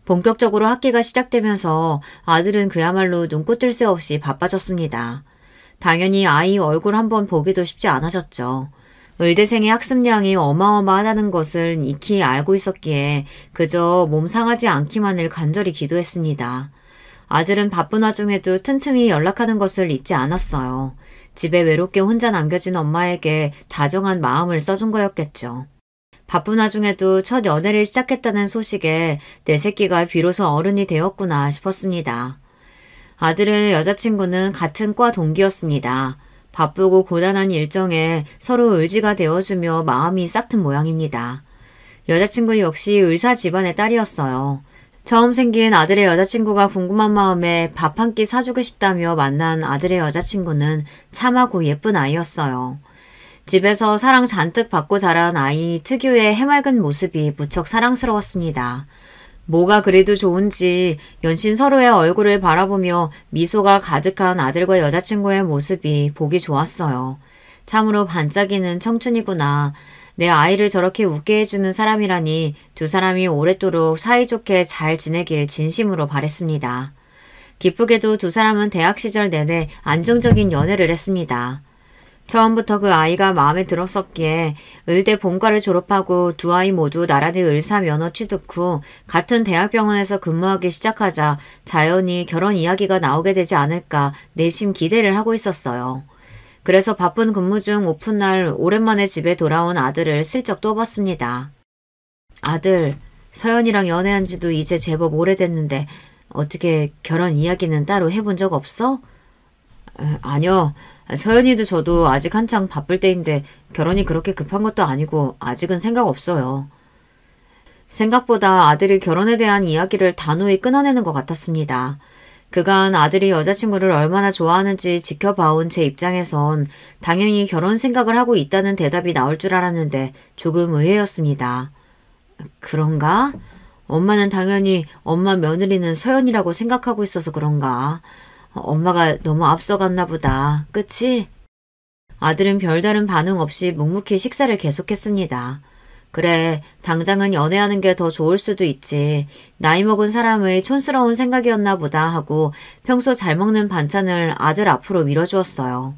본격적으로 학기가 시작되면서 아들은 그야말로 눈코 뜰 새 없이 바빠졌습니다. 당연히 아이 얼굴 한번 보기도 쉽지 않아졌죠. 의대생의 학습량이 어마어마하다는 것을 익히 알고 있었기에 그저 몸 상하지 않기만을 간절히 기도했습니다. 아들은 바쁜 와중에도 틈틈이 연락하는 것을 잊지 않았어요. 집에 외롭게 혼자 남겨진 엄마에게 다정한 마음을 써준 거였겠죠. 바쁜 와중에도 첫 연애를 시작했다는 소식에 내 새끼가 비로소 어른이 되었구나 싶었습니다. 아들의 여자친구는 같은 과 동기였습니다. 바쁘고 고단한 일정에 서로 의지가 되어주며 마음이 싹튼 모양입니다. 여자친구 역시 의사 집안의 딸이었어요. 처음 생긴 아들의 여자친구가 궁금한 마음에 밥 한 끼 사주고 싶다며 만난 아들의 여자친구는 참하고 예쁜 아이였어요. 집에서 사랑 잔뜩 받고 자란 아이 특유의 해맑은 모습이 무척 사랑스러웠습니다. 뭐가 그래도 좋은지 연신 서로의 얼굴을 바라보며 미소가 가득한 아들과 여자친구의 모습이 보기 좋았어요. 참으로 반짝이는 청춘이구나. 내 아이를 저렇게 웃게 해주는 사람이라니 두 사람이 오랫도록 사이좋게 잘 지내길 진심으로 바랬습니다. 기쁘게도 두 사람은 대학 시절 내내 안정적인 연애를 했습니다. 처음부터 그 아이가 마음에 들었었기에 의대 본과를 졸업하고 두 아이 모두 나란히 의사 면허 취득 후 같은 대학병원에서 근무하기 시작하자 자연히 결혼 이야기가 나오게 되지 않을까 내심 기대를 하고 있었어요. 그래서 바쁜 근무 중 오픈날 오랜만에 집에 돌아온 아들을 슬쩍 떠봤습니다. 아들, 서연이랑 연애한 지도 이제 제법 오래됐는데 어떻게 결혼 이야기는 따로 해본 적 없어? 아니요. 서연이도 저도 아직 한창 바쁠 때인데 결혼이 그렇게 급한 것도 아니고 아직은 생각 없어요. 생각보다 아들이 결혼에 대한 이야기를 단호히 끊어내는 것 같았습니다. 그간 아들이 여자친구를 얼마나 좋아하는지 지켜봐온 제 입장에선 당연히 결혼 생각을 하고 있다는 대답이 나올 줄 알았는데 조금 의외였습니다. 그런가? 엄마는 당연히 엄마 며느리는 서연이라고 생각하고 있어서 그런가? 엄마가 너무 앞서갔나 보다. 그치? 아들은 별다른 반응 없이 묵묵히 식사를 계속했습니다. 그래, 당장은 연애하는 게 더 좋을 수도 있지. 나이 먹은 사람의 촌스러운 생각이었나 보다 하고 평소 잘 먹는 반찬을 아들 앞으로 밀어주었어요.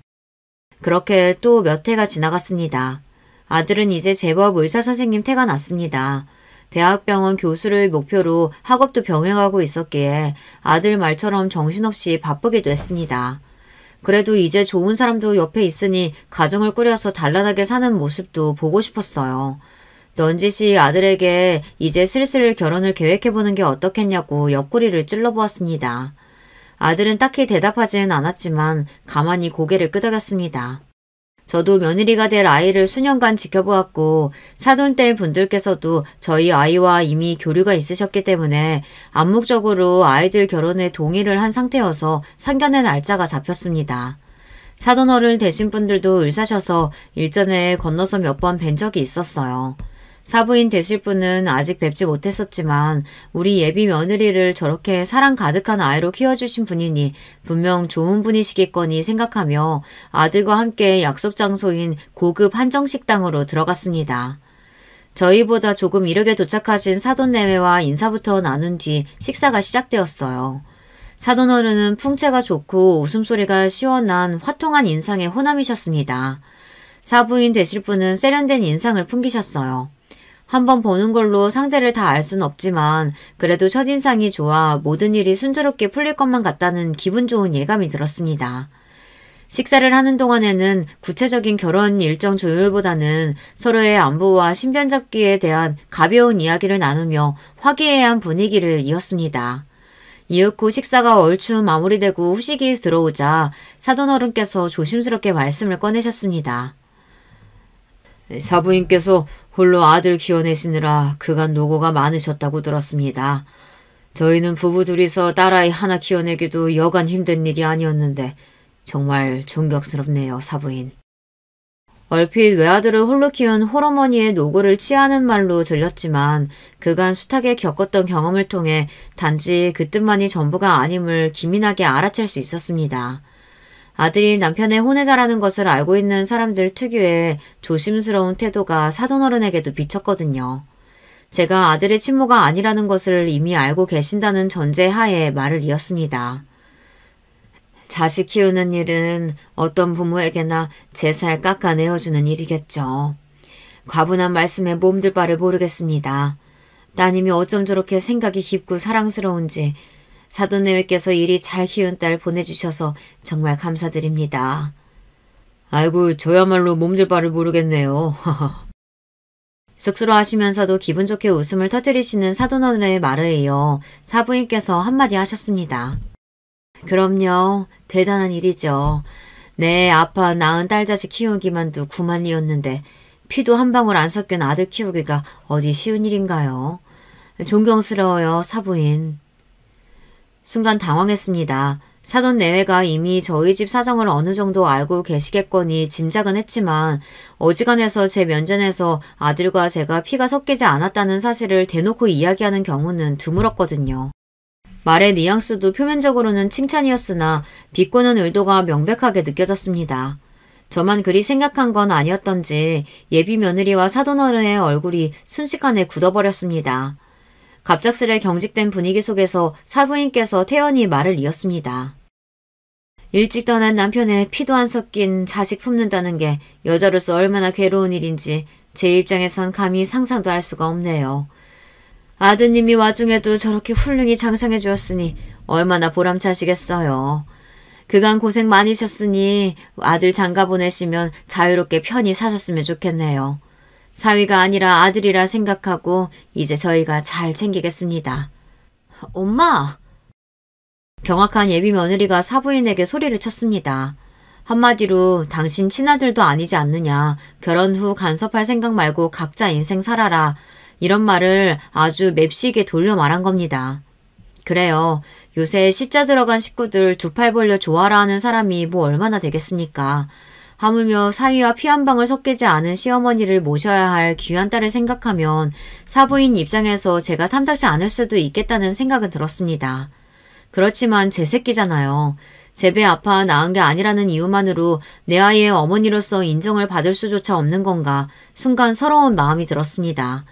그렇게 또 몇 해가 지나갔습니다. 아들은 이제 제법 의사선생님 태가 났습니다. 대학병원 교수를 목표로 학업도 병행하고 있었기에 아들 말처럼 정신없이 바쁘기도 했습니다. 그래도 이제 좋은 사람도 옆에 있으니 가정을 꾸려서 단란하게 사는 모습도 보고 싶었어요. 넌지시 아들에게 이제 슬슬 결혼을 계획해보는 게 어떻겠냐고 옆구리를 찔러보았습니다. 아들은 딱히 대답하지는 않았지만 가만히 고개를 끄덕였습니다. 저도 며느리가 될 아이를 수년간 지켜보았고 사돈댁 분들께서도 저희 아이와 이미 교류가 있으셨기 때문에 암묵적으로 아이들 결혼에 동의를 한 상태여서 상견례 날짜가 잡혔습니다. 사돈어른 되신 분들도 의사셔서 일전에 건너서 몇 번 뵌 적이 있었어요. 사부인 되실 분은 아직 뵙지 못했었지만 우리 예비 며느리를 저렇게 사랑 가득한 아이로 키워주신 분이니 분명 좋은 분이시겠거니 생각하며 아들과 함께 약속 장소인 고급 한정식당으로 들어갔습니다. 저희보다 조금 이르게 도착하신 사돈내외와 인사부터 나눈 뒤 식사가 시작되었어요. 사돈어른은 풍채가 좋고 웃음소리가 시원한 화통한 인상의 호남이셨습니다. 사부인 되실 분은 세련된 인상을 풍기셨어요. 한번 보는 걸로 상대를 다 알 순 없지만 그래도 첫인상이 좋아 모든 일이 순조롭게 풀릴 것만 같다는 기분 좋은 예감이 들었습니다. 식사를 하는 동안에는 구체적인 결혼 일정 조율보다는 서로의 안부와 신변잡기에 대한 가벼운 이야기를 나누며 화기애애한 분위기를 이었습니다. 이윽고 식사가 얼추 마무리되고 후식이 들어오자 사돈어른께서 조심스럽게 말씀을 꺼내셨습니다. 사부인께서 홀로 아들 키워내시느라 그간 노고가 많으셨다고 들었습니다. 저희는 부부 둘이서 딸아이 하나 키워내기도 여간 힘든 일이 아니었는데 정말 존경스럽네요, 사부인. 얼핏 외아들을 홀로 키운 홀어머니의 노고를 치하는 말로 들렸지만 그간 숱하게 겪었던 경험을 통해 단지 그 뜻만이 전부가 아님을 기민하게 알아챌 수 있었습니다. 아들이 남편의 혼외자라는 것을 알고 있는 사람들 특유의 조심스러운 태도가 사돈어른에게도 비쳤거든요. 제가 아들의 친모가 아니라는 것을 이미 알고 계신다는 전제하에 말을 이었습니다. 자식 키우는 일은 어떤 부모에게나 제 살 깎아내어주는 일이겠죠. 과분한 말씀에 몸둘 바를 모르겠습니다. 따님이 어쩜 저렇게 생각이 깊고 사랑스러운지 사돈내외께서 이리 잘 키운 딸 보내주셔서 정말 감사드립니다. 아이고, 저야말로 몸둘 바를 모르겠네요. 쑥스러워하시면서도 기분 좋게 웃음을 터뜨리시는 사돈어른의 말에 이어 사부인께서 한마디 하셨습니다. 그럼요. 대단한 일이죠. 내 아파 낳은 딸 자식 키우기만도 구만이었는데 피도 한 방울 안 섞인 아들 키우기가 어디 쉬운 일인가요? 존경스러워요, 사부인. 순간 당황했습니다. 사돈 내외가 이미 저희 집 사정을 어느 정도 알고 계시겠거니 짐작은 했지만 어지간해서 제 면전에서 아들과 제가 피가 섞이지 않았다는 사실을 대놓고 이야기하는 경우는 드물었거든요. 말의 뉘앙스도 표면적으로는 칭찬이었으나 비꼬는 의도가 명백하게 느껴졌습니다. 저만 그리 생각한 건 아니었던지 예비 며느리와 사돈어른의 얼굴이 순식간에 굳어버렸습니다. 갑작스레 경직된 분위기 속에서 사부인께서 태연히 말을 이었습니다. 일찍 떠난 남편의 피도 안 섞인 자식 품는다는 게 여자로서 얼마나 괴로운 일인지 제 입장에선 감히 상상도 할 수가 없네요. 아드님이 와중에도 저렇게 훌륭히 장성해 주었으니 얼마나 보람차시겠어요. 그간 고생 많으셨으니 아들 장가 보내시면 자유롭게 편히 사셨으면 좋겠네요. 사위가 아니라 아들이라 생각하고 이제 저희가 잘 챙기겠습니다. 엄마! 경악한 예비 며느리가 사부인에게 소리를 쳤습니다. 한마디로 당신 친아들도 아니지 않느냐. 결혼 후 간섭할 생각 말고 각자 인생 살아라. 이런 말을 아주 맵시게 돌려 말한 겁니다. 그래요. 요새 시자 들어간 식구들 두 팔 벌려 좋아라 하는 사람이 뭐 얼마나 되겠습니까. 하물며 사위와 피 한 방울 섞이지 않은 시어머니를 모셔야 할 귀한 딸을 생각하면 사부인 입장에서 제가 탐탁지 않을 수도 있겠다는 생각은 들었습니다. 그렇지만 제 새끼잖아요. 제 배 아파 낳은 게 아니라는 이유만으로 내 아이의 어머니로서 인정을 받을 수조차 없는 건가 순간 서러운 마음이 들었습니다.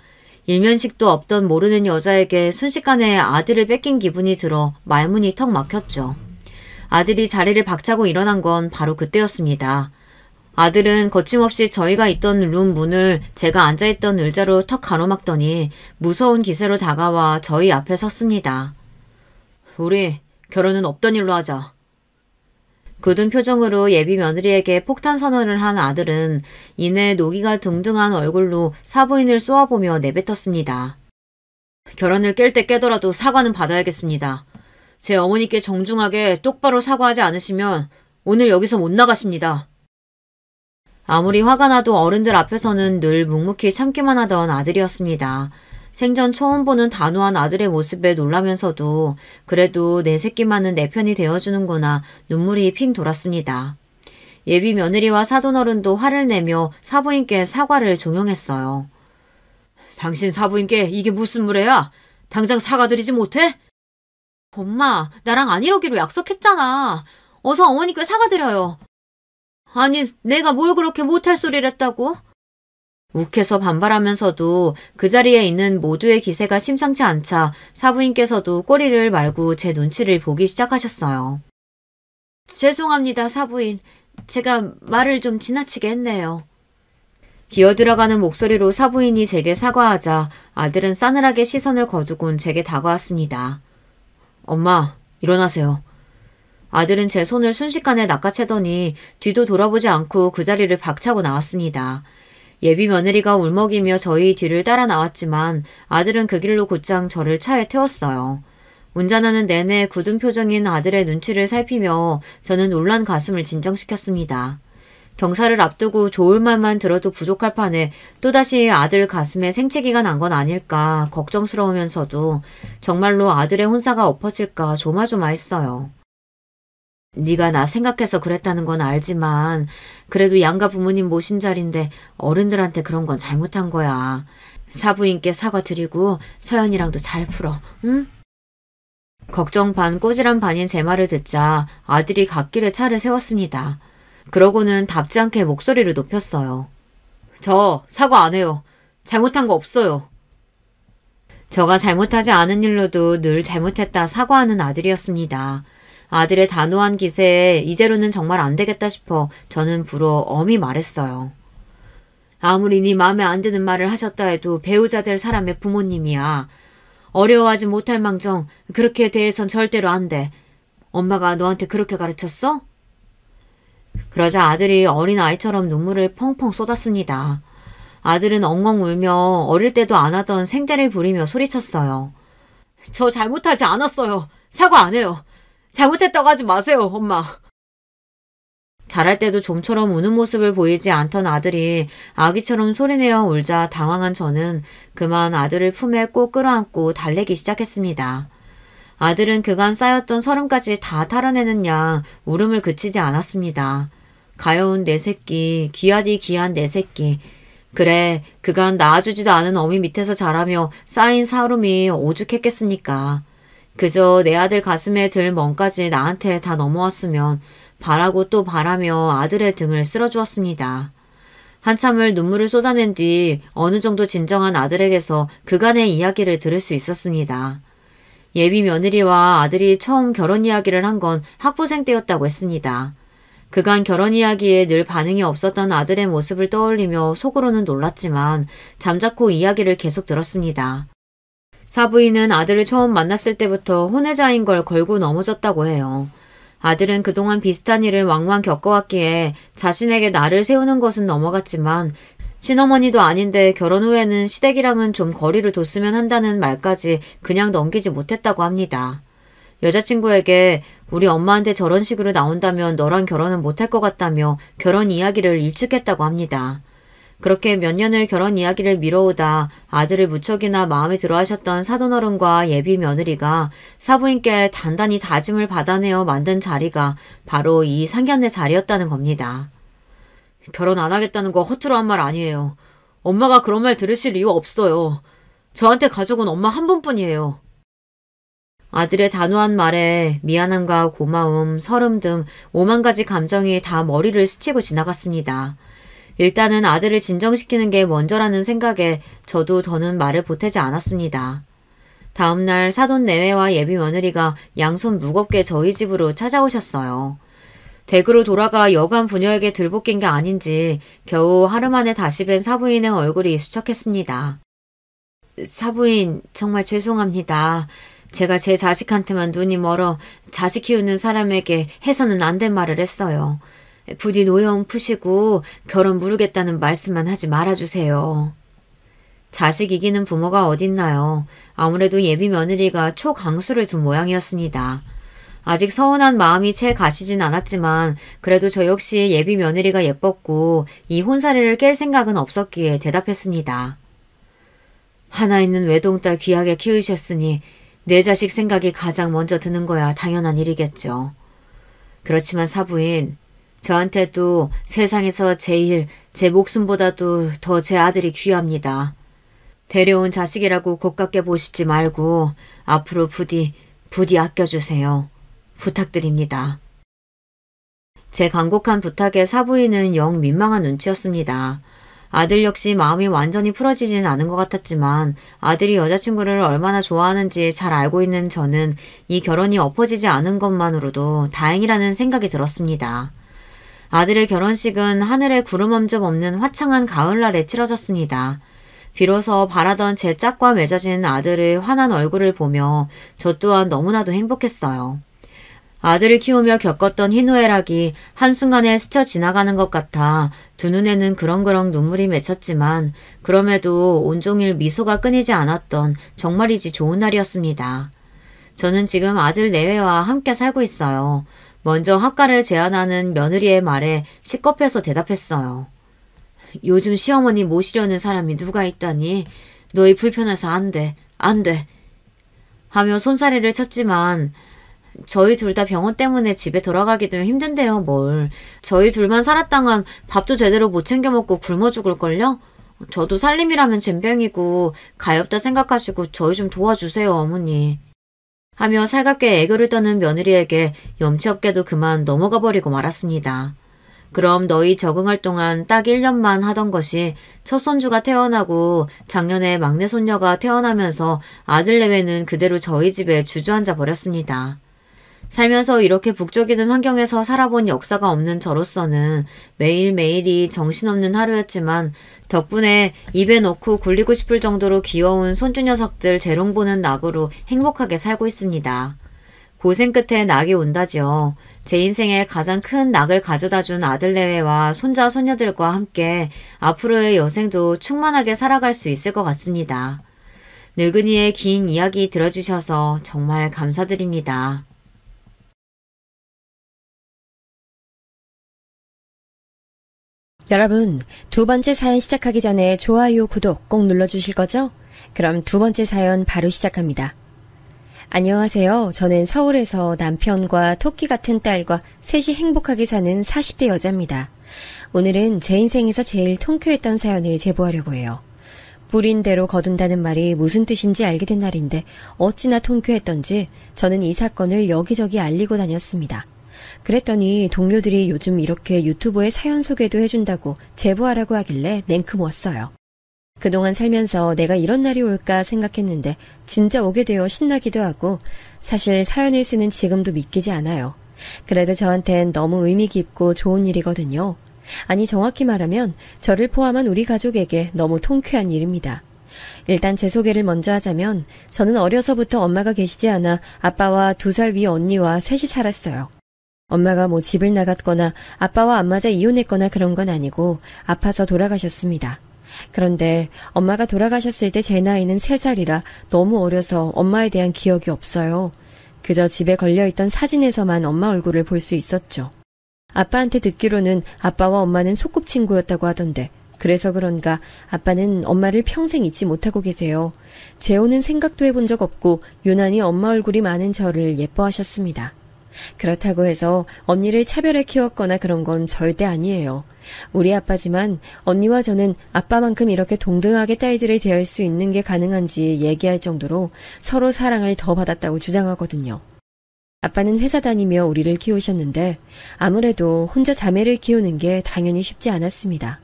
일면식도 없던 모르는 여자에게 순식간에 아들을 뺏긴 기분이 들어 말문이 턱 막혔죠. 아들이 자리를 박차고 일어난 건 바로 그때였습니다. 아들은 거침없이 저희가 있던 룸 문을 제가 앉아있던 의자로 턱 가로막더니 무서운 기세로 다가와 저희 앞에 섰습니다. 우리 결혼은 없던 일로 하자. 굳은 표정으로 예비 며느리에게 폭탄 선언을 한 아들은 이내 노기가 등등한 얼굴로 사부인을 쏘아보며 내뱉었습니다. 결혼을 깰 때 깨더라도 사과는 받아야겠습니다. 제 어머니께 정중하게 똑바로 사과하지 않으시면 오늘 여기서 못 나가십니다. 아무리 화가 나도 어른들 앞에서는 늘 묵묵히 참기만 하던 아들이었습니다. 생전 처음 보는 단호한 아들의 모습에 놀라면서도 그래도 내 새끼만은 내 편이 되어주는구나 눈물이 핑 돌았습니다. 예비 며느리와 사돈어른도 화를 내며 사부인께 사과를 종용했어요. 당신 사부인께 이게 무슨 무례야? 당장 사과드리지 못해? 엄마, 나랑 안 이러기로 약속했잖아. 어서 어머니께 사과드려요. 아니, 내가 뭘 그렇게 못할 소리를 했다고? 욱해서 반발하면서도 그 자리에 있는 모두의 기세가 심상치 않자 사부인께서도 꼬리를 말고 제 눈치를 보기 시작하셨어요. 죄송합니다, 사부인. 제가 말을 좀 지나치게 했네요. 기어들어가는 목소리로 사부인이 제게 사과하자 아들은 싸늘하게 시선을 거두곤 제게 다가왔습니다. 엄마, 일어나세요. 아들은 제 손을 순식간에 낚아채더니 뒤도 돌아보지 않고 그 자리를 박차고 나왔습니다. 예비 며느리가 울먹이며 저희 뒤를 따라 나왔지만 아들은 그 길로 곧장 저를 차에 태웠어요. 운전하는 내내 굳은 표정인 아들의 눈치를 살피며 저는 놀란 가슴을 진정시켰습니다. 경사를 앞두고 좋을 말만 들어도 부족할 판에 또다시 아들 가슴에 생채기가 난 건 아닐까 걱정스러우면서도 정말로 아들의 혼사가 엎어질까 조마조마했어요. 네가 나 생각해서 그랬다는 건 알지만 그래도 양가 부모님 모신 자리인데 어른들한테 그런 건 잘못한 거야. 사부인께 사과드리고 서연이랑도 잘 풀어, 응? 걱정 반 꼬지람 반인 제 말을 듣자 아들이 갓길에 차를 세웠습니다. 그러고는 답지 않게 목소리를 높였어요. 저 사과 안 해요. 잘못한 거 없어요. 저가 잘못하지 않은 일로도 늘 잘못했다 사과하는 아들이었습니다. 아들의 단호한 기세에 이대로는 정말 안 되겠다 싶어 저는 불어 엄히 말했어요. 아무리 네 마음에 안 드는 말을 하셨다 해도 배우자 될 사람의 부모님이야. 어려워하지 못할 망정 그렇게 대해선 절대로 안 돼. 엄마가 너한테 그렇게 가르쳤어? 그러자 아들이 어린아이처럼 눈물을 펑펑 쏟았습니다. 아들은 엉엉 울며 어릴 때도 안 하던 생대를 부리며 소리쳤어요. 저 잘못하지 않았어요. 사과 안 해요. 잘못했다고 하지 마세요, 엄마. 잘할 때도 좀처럼 우는 모습을 보이지 않던 아들이 아기처럼 소리내어 울자 당황한 저는 그만 아들을 품에 꼭 끌어안고 달래기 시작했습니다. 아들은 그간 쌓였던 서름까지 다 털어내는 양 울음을 그치지 않았습니다. 가여운 내 새끼, 귀하디 귀한 내 새끼. 그래, 그간 낳아주지도 않은 어미 밑에서 자라며 쌓인 사름이 오죽했겠습니까. 그저 내 아들 가슴에 들 멍까지 나한테 다 넘어왔으면 바라고 또 바라며 아들의 등을 쓸어주었습니다. 한참을 눈물을 쏟아낸 뒤 어느 정도 진정한 아들에게서 그간의 이야기를 들을 수 있었습니다. 예비 며느리와 아들이 처음 결혼 이야기를 한 건 학부생 때였다고 했습니다. 그간 결혼 이야기에 늘 반응이 없었던 아들의 모습을 떠올리며 속으로는 놀랐지만 잠자코 이야기를 계속 들었습니다. 사부인은 아들을 처음 만났을 때부터 혼외자인 걸 걸고 넘어졌다고 해요. 아들은 그동안 비슷한 일을 왕왕 겪어왔기에 자신에게 날을 세우는 것은 넘어갔지만 친어머니도 아닌데 결혼 후에는 시댁이랑은 좀 거리를 뒀으면 한다는 말까지 그냥 넘기지 못했다고 합니다. 여자친구에게 우리 엄마한테 저런 식으로 나온다면 너랑 결혼은 못할 것 같다며 결혼 이야기를 일축했다고 합니다. 그렇게 몇 년을 결혼 이야기를 미뤄오다 아들을 무척이나 마음에 들어하셨던 사돈어른과 예비 며느리가 사부인께 단단히 다짐을 받아내어 만든 자리가 바로 이 상견례 자리였다는 겁니다. 결혼 안 하겠다는 거 허투루 한 말 아니에요. 엄마가 그런 말 들으실 이유 없어요. 저한테 가족은 엄마 한 분뿐이에요. 아들의 단호한 말에 미안함과 고마움, 서름 등 5만 가지 감정이 다 머리를 스치고 지나갔습니다. 일단은 아들을 진정시키는 게 먼저라는 생각에 저도 더는 말을 보태지 않았습니다. 다음날 사돈 내외와 예비 며느리가 양손 무겁게 저희 집으로 찾아오셨어요. 댁으로 돌아가 여관 부녀에게 들볶인 게 아닌지 겨우 하루 만에 다시 뵌 사부인의 얼굴이 수척했습니다. 사부인 정말 죄송합니다. 제가 제 자식한테만 눈이 멀어 자식 키우는 사람에게 해서는 안 된 말을 했어요. 부디 노여움 푸시고 결혼 무르겠다는 말씀만 하지 말아주세요. 자식 이기는 부모가 어딨나요? 아무래도 예비 며느리가 초강수를 둔 모양이었습니다. 아직 서운한 마음이 채 가시진 않았지만 그래도 저 역시 예비 며느리가 예뻤고 이 혼사리를 깰 생각은 없었기에 대답했습니다. 하나 있는 외동딸 귀하게 키우셨으니 내 자식 생각이 가장 먼저 드는 거야 당연한 일이겠죠. 그렇지만 사부인, 저한테도 세상에서 제일 제 목숨보다도 더 제 아들이 귀합니다. 데려온 자식이라고 고깝게 보시지 말고 앞으로 부디 아껴주세요. 부탁드립니다. 제 간곡한 부탁에 사부인은 영 민망한 눈치였습니다. 아들 역시 마음이 완전히 풀어지진 않은 것 같았지만 아들이 여자친구를 얼마나 좋아하는지 잘 알고 있는 저는 이 결혼이 엎어지지 않은 것만으로도 다행이라는 생각이 들었습니다. 아들의 결혼식은 하늘에 구름 한 점 없는 화창한 가을날에 치러졌습니다. 비로소 바라던 제 짝과 맺어진 아들의 환한 얼굴을 보며 저 또한 너무나도 행복했어요. 아들을 키우며 겪었던 희노애락이 한순간에 스쳐 지나가는 것 같아 두 눈에는 그렁그렁 눈물이 맺혔지만 그럼에도 온종일 미소가 끊이지 않았던 정말이지 좋은 날이었습니다. 저는 지금 아들 내외와 함께 살고 있어요. 먼저 합가를 제안하는 며느리의 말에 식겁해서 대답했어요. 요즘 시어머니 모시려는 사람이 누가 있다니? 너희 불편해서 안 돼. 하며 손사래를 쳤지만 저희 둘 다 병원 때문에 집에 돌아가기도 힘든데요, 뭘. 저희 둘만 살았다간 밥도 제대로 못 챙겨 먹고 굶어 죽을걸요? 저도 살림이라면 젬병이고 가엾다 생각하시고 저희 좀 도와주세요, 어머니. 하며 살갑게 애교를 떠는 며느리에게 염치 없게도 그만 넘어가 버리고 말았습니다. 그럼 너희 적응할 동안 딱 1년만 하던 것이 첫 손주가 태어나고 작년에 막내 손녀가 태어나면서 아들 내외는 그대로 저희 집에 주저앉아 버렸습니다. 살면서 이렇게 북적이는 환경에서 살아본 역사가 없는 저로서는 매일매일이 정신없는 하루였지만 덕분에 입에 넣고 굴리고 싶을 정도로 귀여운 손주 녀석들 재롱보는 낙으로 행복하게 살고 있습니다. 고생 끝에 낙이 온다죠. 제 인생에 가장 큰 낙을 가져다준 아들 내외와 손자 손녀들과 함께 앞으로의 여생도 충만하게 살아갈 수 있을 것 같습니다. 늙은이의 긴 이야기 들어주셔서 정말 감사드립니다. 여러분, 두 번째 사연 시작하기 전에 좋아요, 구독 꼭 눌러주실 거죠? 그럼 두 번째 사연 바로 시작합니다. 안녕하세요. 저는 서울에서 남편과 토끼 같은 딸과 셋이 행복하게 사는 40대 여자입니다. 오늘은 제 인생에서 제일 통쾌했던 사연을 제보하려고 해요. 뿌린 대로 거둔다는 말이 무슨 뜻인지 알게 된 날인데 어찌나 통쾌했던지 저는 이 사건을 여기저기 알리고 다녔습니다. 그랬더니 동료들이 요즘 이렇게 유튜브에 사연 소개도 해준다고 제보하라고 하길래 냉큼 왔어요. 그동안 살면서 내가 이런 날이 올까 생각했는데 진짜 오게 되어 신나기도 하고 사실 사연을 쓰는 지금도 믿기지 않아요. 그래도 저한텐 너무 의미 깊고 좋은 일이거든요. 아니 정확히 말하면 저를 포함한 우리 가족에게 너무 통쾌한 일입니다. 일단 제 소개를 먼저 하자면 저는 어려서부터 엄마가 계시지 않아 아빠와 2살 위 언니와 셋이 살았어요. 엄마가 뭐 집을 나갔거나 아빠와 안 맞아 이혼했거나 그런 건 아니고 아파서 돌아가셨습니다. 그런데 엄마가 돌아가셨을 때 제 나이는 3살이라 너무 어려서 엄마에 대한 기억이 없어요. 그저 집에 걸려있던 사진에서만 엄마 얼굴을 볼 수 있었죠. 아빠한테 듣기로는 아빠와 엄마는 소꿉친구였다고 하던데 그래서 그런가 아빠는 엄마를 평생 잊지 못하고 계세요. 재혼은 생각도 해본 적 없고 유난히 엄마 얼굴이 많은 저를 예뻐하셨습니다. 그렇다고 해서 언니를 차별해 키웠거나 그런 건 절대 아니에요. 우리 아빠지만 언니와 저는 아빠만큼 이렇게 동등하게 딸들을 대할 수 있는 게 가능한지 얘기할 정도로 서로 사랑을 더 받았다고 주장하거든요. 아빠는 회사 다니며 우리를 키우셨는데 아무래도 혼자 자매를 키우는 게 당연히 쉽지 않았습니다.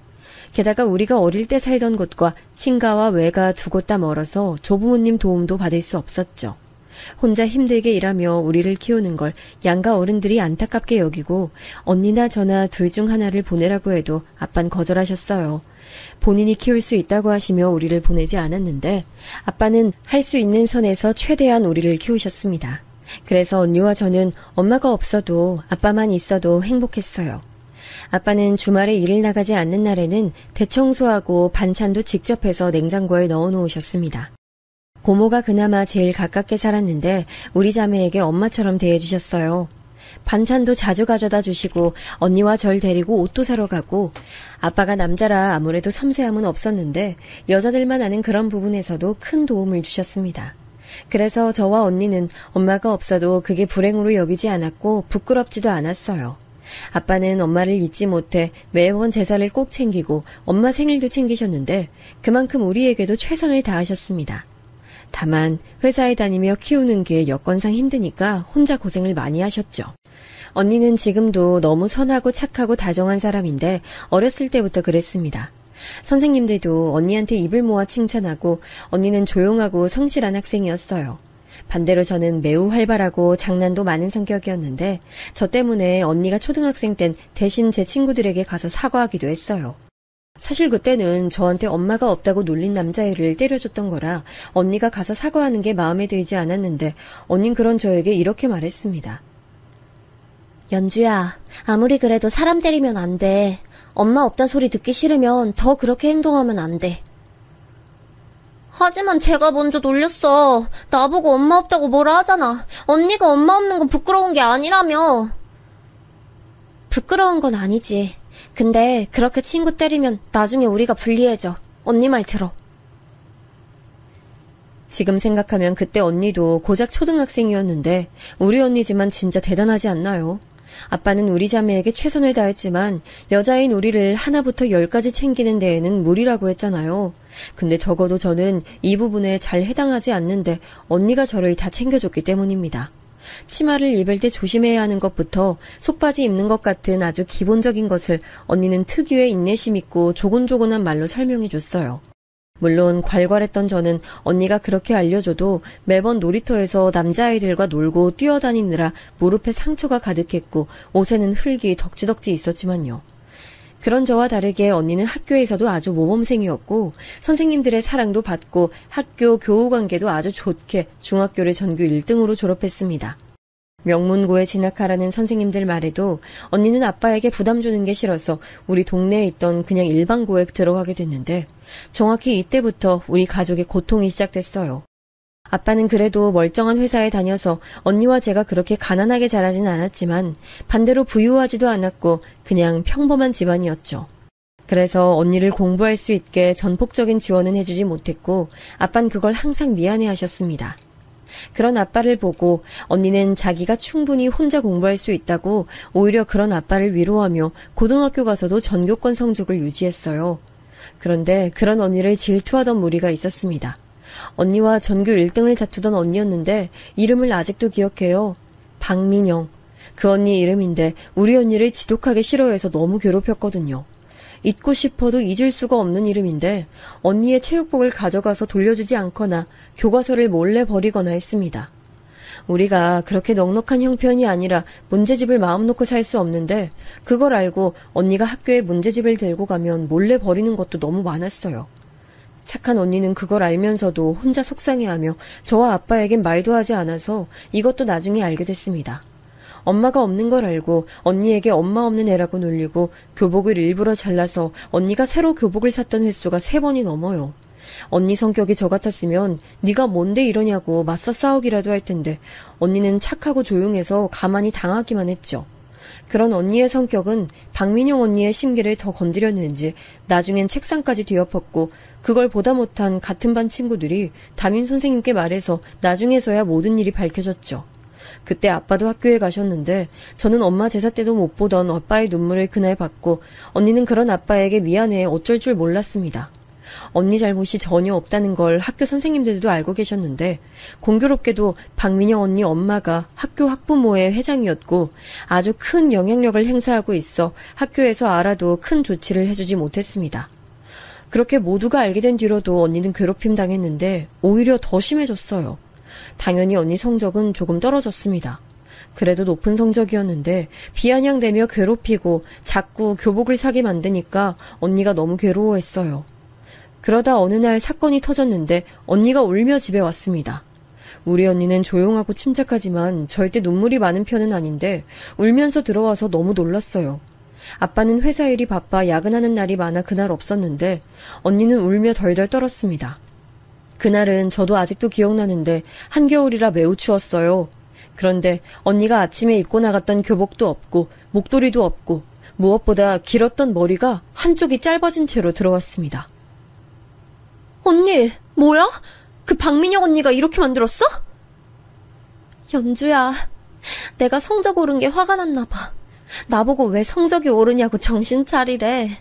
게다가 우리가 어릴 때 살던 곳과 친가와 외가 2곳 다 멀어서 조부모님 도움도 받을 수 없었죠. 혼자 힘들게 일하며 우리를 키우는 걸 양가 어른들이 안타깝게 여기고 언니나 저나 둘 중 하나를 보내라고 해도 아빤 거절하셨어요. 본인이 키울 수 있다고 하시며 우리를 보내지 않았는데 아빠는 할 수 있는 선에서 최대한 우리를 키우셨습니다. 그래서 언니와 저는 엄마가 없어도 아빠만 있어도 행복했어요. 아빠는 주말에 일을 나가지 않는 날에는 대청소하고 반찬도 직접 해서 냉장고에 넣어놓으셨습니다. 고모가 그나마 제일 가깝게 살았는데 우리 자매에게 엄마처럼 대해주셨어요. 반찬도 자주 가져다 주시고 언니와 절 데리고 옷도 사러 가고 아빠가 남자라 아무래도 섬세함은 없었는데 여자들만 아는 그런 부분에서도 큰 도움을 주셨습니다. 그래서 저와 언니는 엄마가 없어도 그게 불행으로 여기지 않았고 부끄럽지도 않았어요. 아빠는 엄마를 잊지 못해 매번 제사를 꼭 챙기고 엄마 생일도 챙기셨는데 그만큼 우리에게도 최선을 다하셨습니다. 다만 회사에 다니며 키우는 게 여건상 힘드니까 혼자 고생을 많이 하셨죠. 언니는 지금도 너무 선하고 착하고 다정한 사람인데 어렸을 때부터 그랬습니다. 선생님들도 언니한테 입을 모아 칭찬하고 언니는 조용하고 성실한 학생이었어요. 반대로 저는 매우 활발하고 장난도 많은 성격이었는데 저 때문에 언니가 초등학생 땐 대신 제 친구들에게 가서 사과하기도 했어요. 사실 그때는 저한테 엄마가 없다고 놀린 남자애를 때려줬던 거라 언니가 가서 사과하는 게 마음에 들지 않았는데 언닌 그런 저에게 이렇게 말했습니다. 연주야, 아무리 그래도 사람 때리면 안 돼. 엄마 없다 소리 듣기 싫으면 더 그렇게 행동하면 안 돼. 하지만 제가 먼저 놀렸어. 나보고 엄마 없다고 뭐라 하잖아. 언니가 엄마 없는 건 부끄러운 게 아니라며. 부끄러운 건 아니지. 근데 그렇게 친구 때리면 나중에 우리가 불리해져. 언니 말 들어. 지금 생각하면 그때 언니도 고작 초등학생이었는데 우리 언니지만 진짜 대단하지 않나요? 아빠는 우리 자매에게 최선을 다했지만 여자인 우리를 하나부터 10까지 챙기는 데에는 무리라고 했잖아요. 근데 적어도 저는 이 부분에 잘 해당하지 않는데 언니가 저를 다 챙겨줬기 때문입니다. 치마를 입을 때 조심해야 하는 것부터 속바지 입는 것 같은 아주 기본적인 것을 언니는 특유의 인내심 있고 조곤조곤한 말로 설명해줬어요. 물론 괄괄했던 저는 언니가 그렇게 알려줘도 매번 놀이터에서 남자아이들과 놀고 뛰어다니느라 무릎에 상처가 가득했고 옷에는 흙이 덕지덕지 있었지만요. 그런 저와 다르게 언니는 학교에서도 아주 모범생이었고 선생님들의 사랑도 받고 학교 교우관계도 아주 좋게 중학교를 전교 1등으로 졸업했습니다. 명문고에 진학하라는 선생님들 말에도 언니는 아빠에게 부담 주는 게 싫어서 우리 동네에 있던 그냥 일반고에 들어가게 됐는데 정확히 이때부터 우리 가족의 고통이 시작됐어요. 아빠는 그래도 멀쩡한 회사에 다녀서 언니와 제가 그렇게 가난하게 자라진 않았지만 반대로 부유하지도 않았고 그냥 평범한 집안이었죠. 그래서 언니를 공부할 수 있게 전폭적인 지원은 해주지 못했고 아빠는 그걸 항상 미안해하셨습니다. 그런 아빠를 보고 언니는 자기가 충분히 혼자 공부할 수 있다고 오히려 그런 아빠를 위로하며 고등학교 가서도 전교권 성적을 유지했어요. 그런데 그런 언니를 질투하던 무리가 있었습니다. 언니와 전교 1등을 다투던 언니였는데 이름을 아직도 기억해요. 박민영. 그 언니 이름인데 우리 언니를 지독하게 싫어해서 너무 괴롭혔거든요. 잊고 싶어도 잊을 수가 없는 이름인데 언니의 체육복을 가져가서 돌려주지 않거나 교과서를 몰래 버리거나 했습니다. 우리가 그렇게 넉넉한 형편이 아니라 문제집을 마음 놓고 살 수 없는데 그걸 알고 언니가 학교에 문제집을 들고 가면 몰래 버리는 것도 너무 많았어요. 착한 언니는 그걸 알면서도 혼자 속상해하며 저와 아빠에겐 말도 하지 않아서 이것도 나중에 알게 됐습니다. 엄마가 없는 걸 알고 언니에게 엄마 없는 애라고 놀리고 교복을 일부러 잘라서 언니가 새로 교복을 샀던 횟수가 3번이 넘어요. 언니 성격이 저 같았으면 네가 뭔데 이러냐고 맞서 싸우기라도 할 텐데 언니는 착하고 조용해서 가만히 당하기만 했죠. 그런 언니의 성격은 박민영 언니의 심기를 더 건드렸는지 나중엔 책상까지 뒤엎었고 그걸 보다 못한 같은 반 친구들이 담임 선생님께 말해서 나중에서야 모든 일이 밝혀졌죠. 그때 아빠도 학교에 가셨는데 저는 엄마 제사 때도 못 보던 아빠의 눈물을 그날 봤고 언니는 그런 아빠에게 미안해 어쩔 줄 몰랐습니다. 언니 잘못이 전혀 없다는 걸 학교 선생님들도 알고 계셨는데 공교롭게도 박민영 언니 엄마가 학교 학부모회 회장이었고 아주 큰 영향력을 행사하고 있어 학교에서 알아도 큰 조치를 해주지 못했습니다. 그렇게 모두가 알게 된 뒤로도 언니는 괴롭힘 당했는데 오히려 더 심해졌어요. 당연히 언니 성적은 조금 떨어졌습니다. 그래도 높은 성적이었는데 비아냥대며 괴롭히고 자꾸 교복을 사게 만드니까 언니가 너무 괴로워했어요. 그러다 어느 날 사건이 터졌는데 언니가 울며 집에 왔습니다. 우리 언니는 조용하고 침착하지만 절대 눈물이 많은 편은 아닌데 울면서 들어와서 너무 놀랐어요. 아빠는 회사 일이 바빠 야근하는 날이 많아 그날 없었는데 언니는 울며 덜덜 떨었습니다. 그날은 저도 아직도 기억나는데 한겨울이라 매우 추웠어요. 그런데 언니가 아침에 입고 나갔던 교복도 없고 목도리도 없고 무엇보다 길었던 머리가 한쪽이 짧아진 채로 들어왔습니다. 언니, 뭐야? 그 박민영 언니가 이렇게 만들었어? 연주야, 내가 성적 오른 게 화가 났나 봐. 나보고 왜 성적이 오르냐고 정신 차리래.